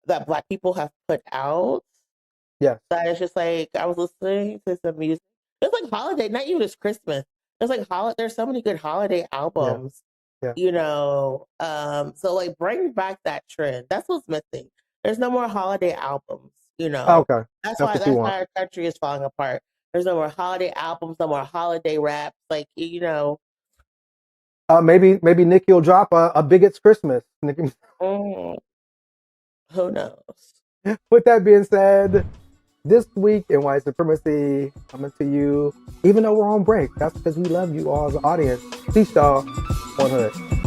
that Black people have put out. Yeah, that it's just like I was listening to some music. It's like holiday, not even just Christmas. It's like there's so many good holiday albums. Yeah. So like bring back that trend. That's what's missing. There's no more holiday albums. You know, Okay, that's that's why what you that's want. why our country is falling apart. There's no more holiday albums, no more holiday raps. Like, you know, Maybe Nicki will drop a Bigot's Christmas. Nicki. mm, who knows? With that being said, this week in White Supremacy coming to you, even though we're on break. That's because we love you all as an audience. Peace, y'all. 100.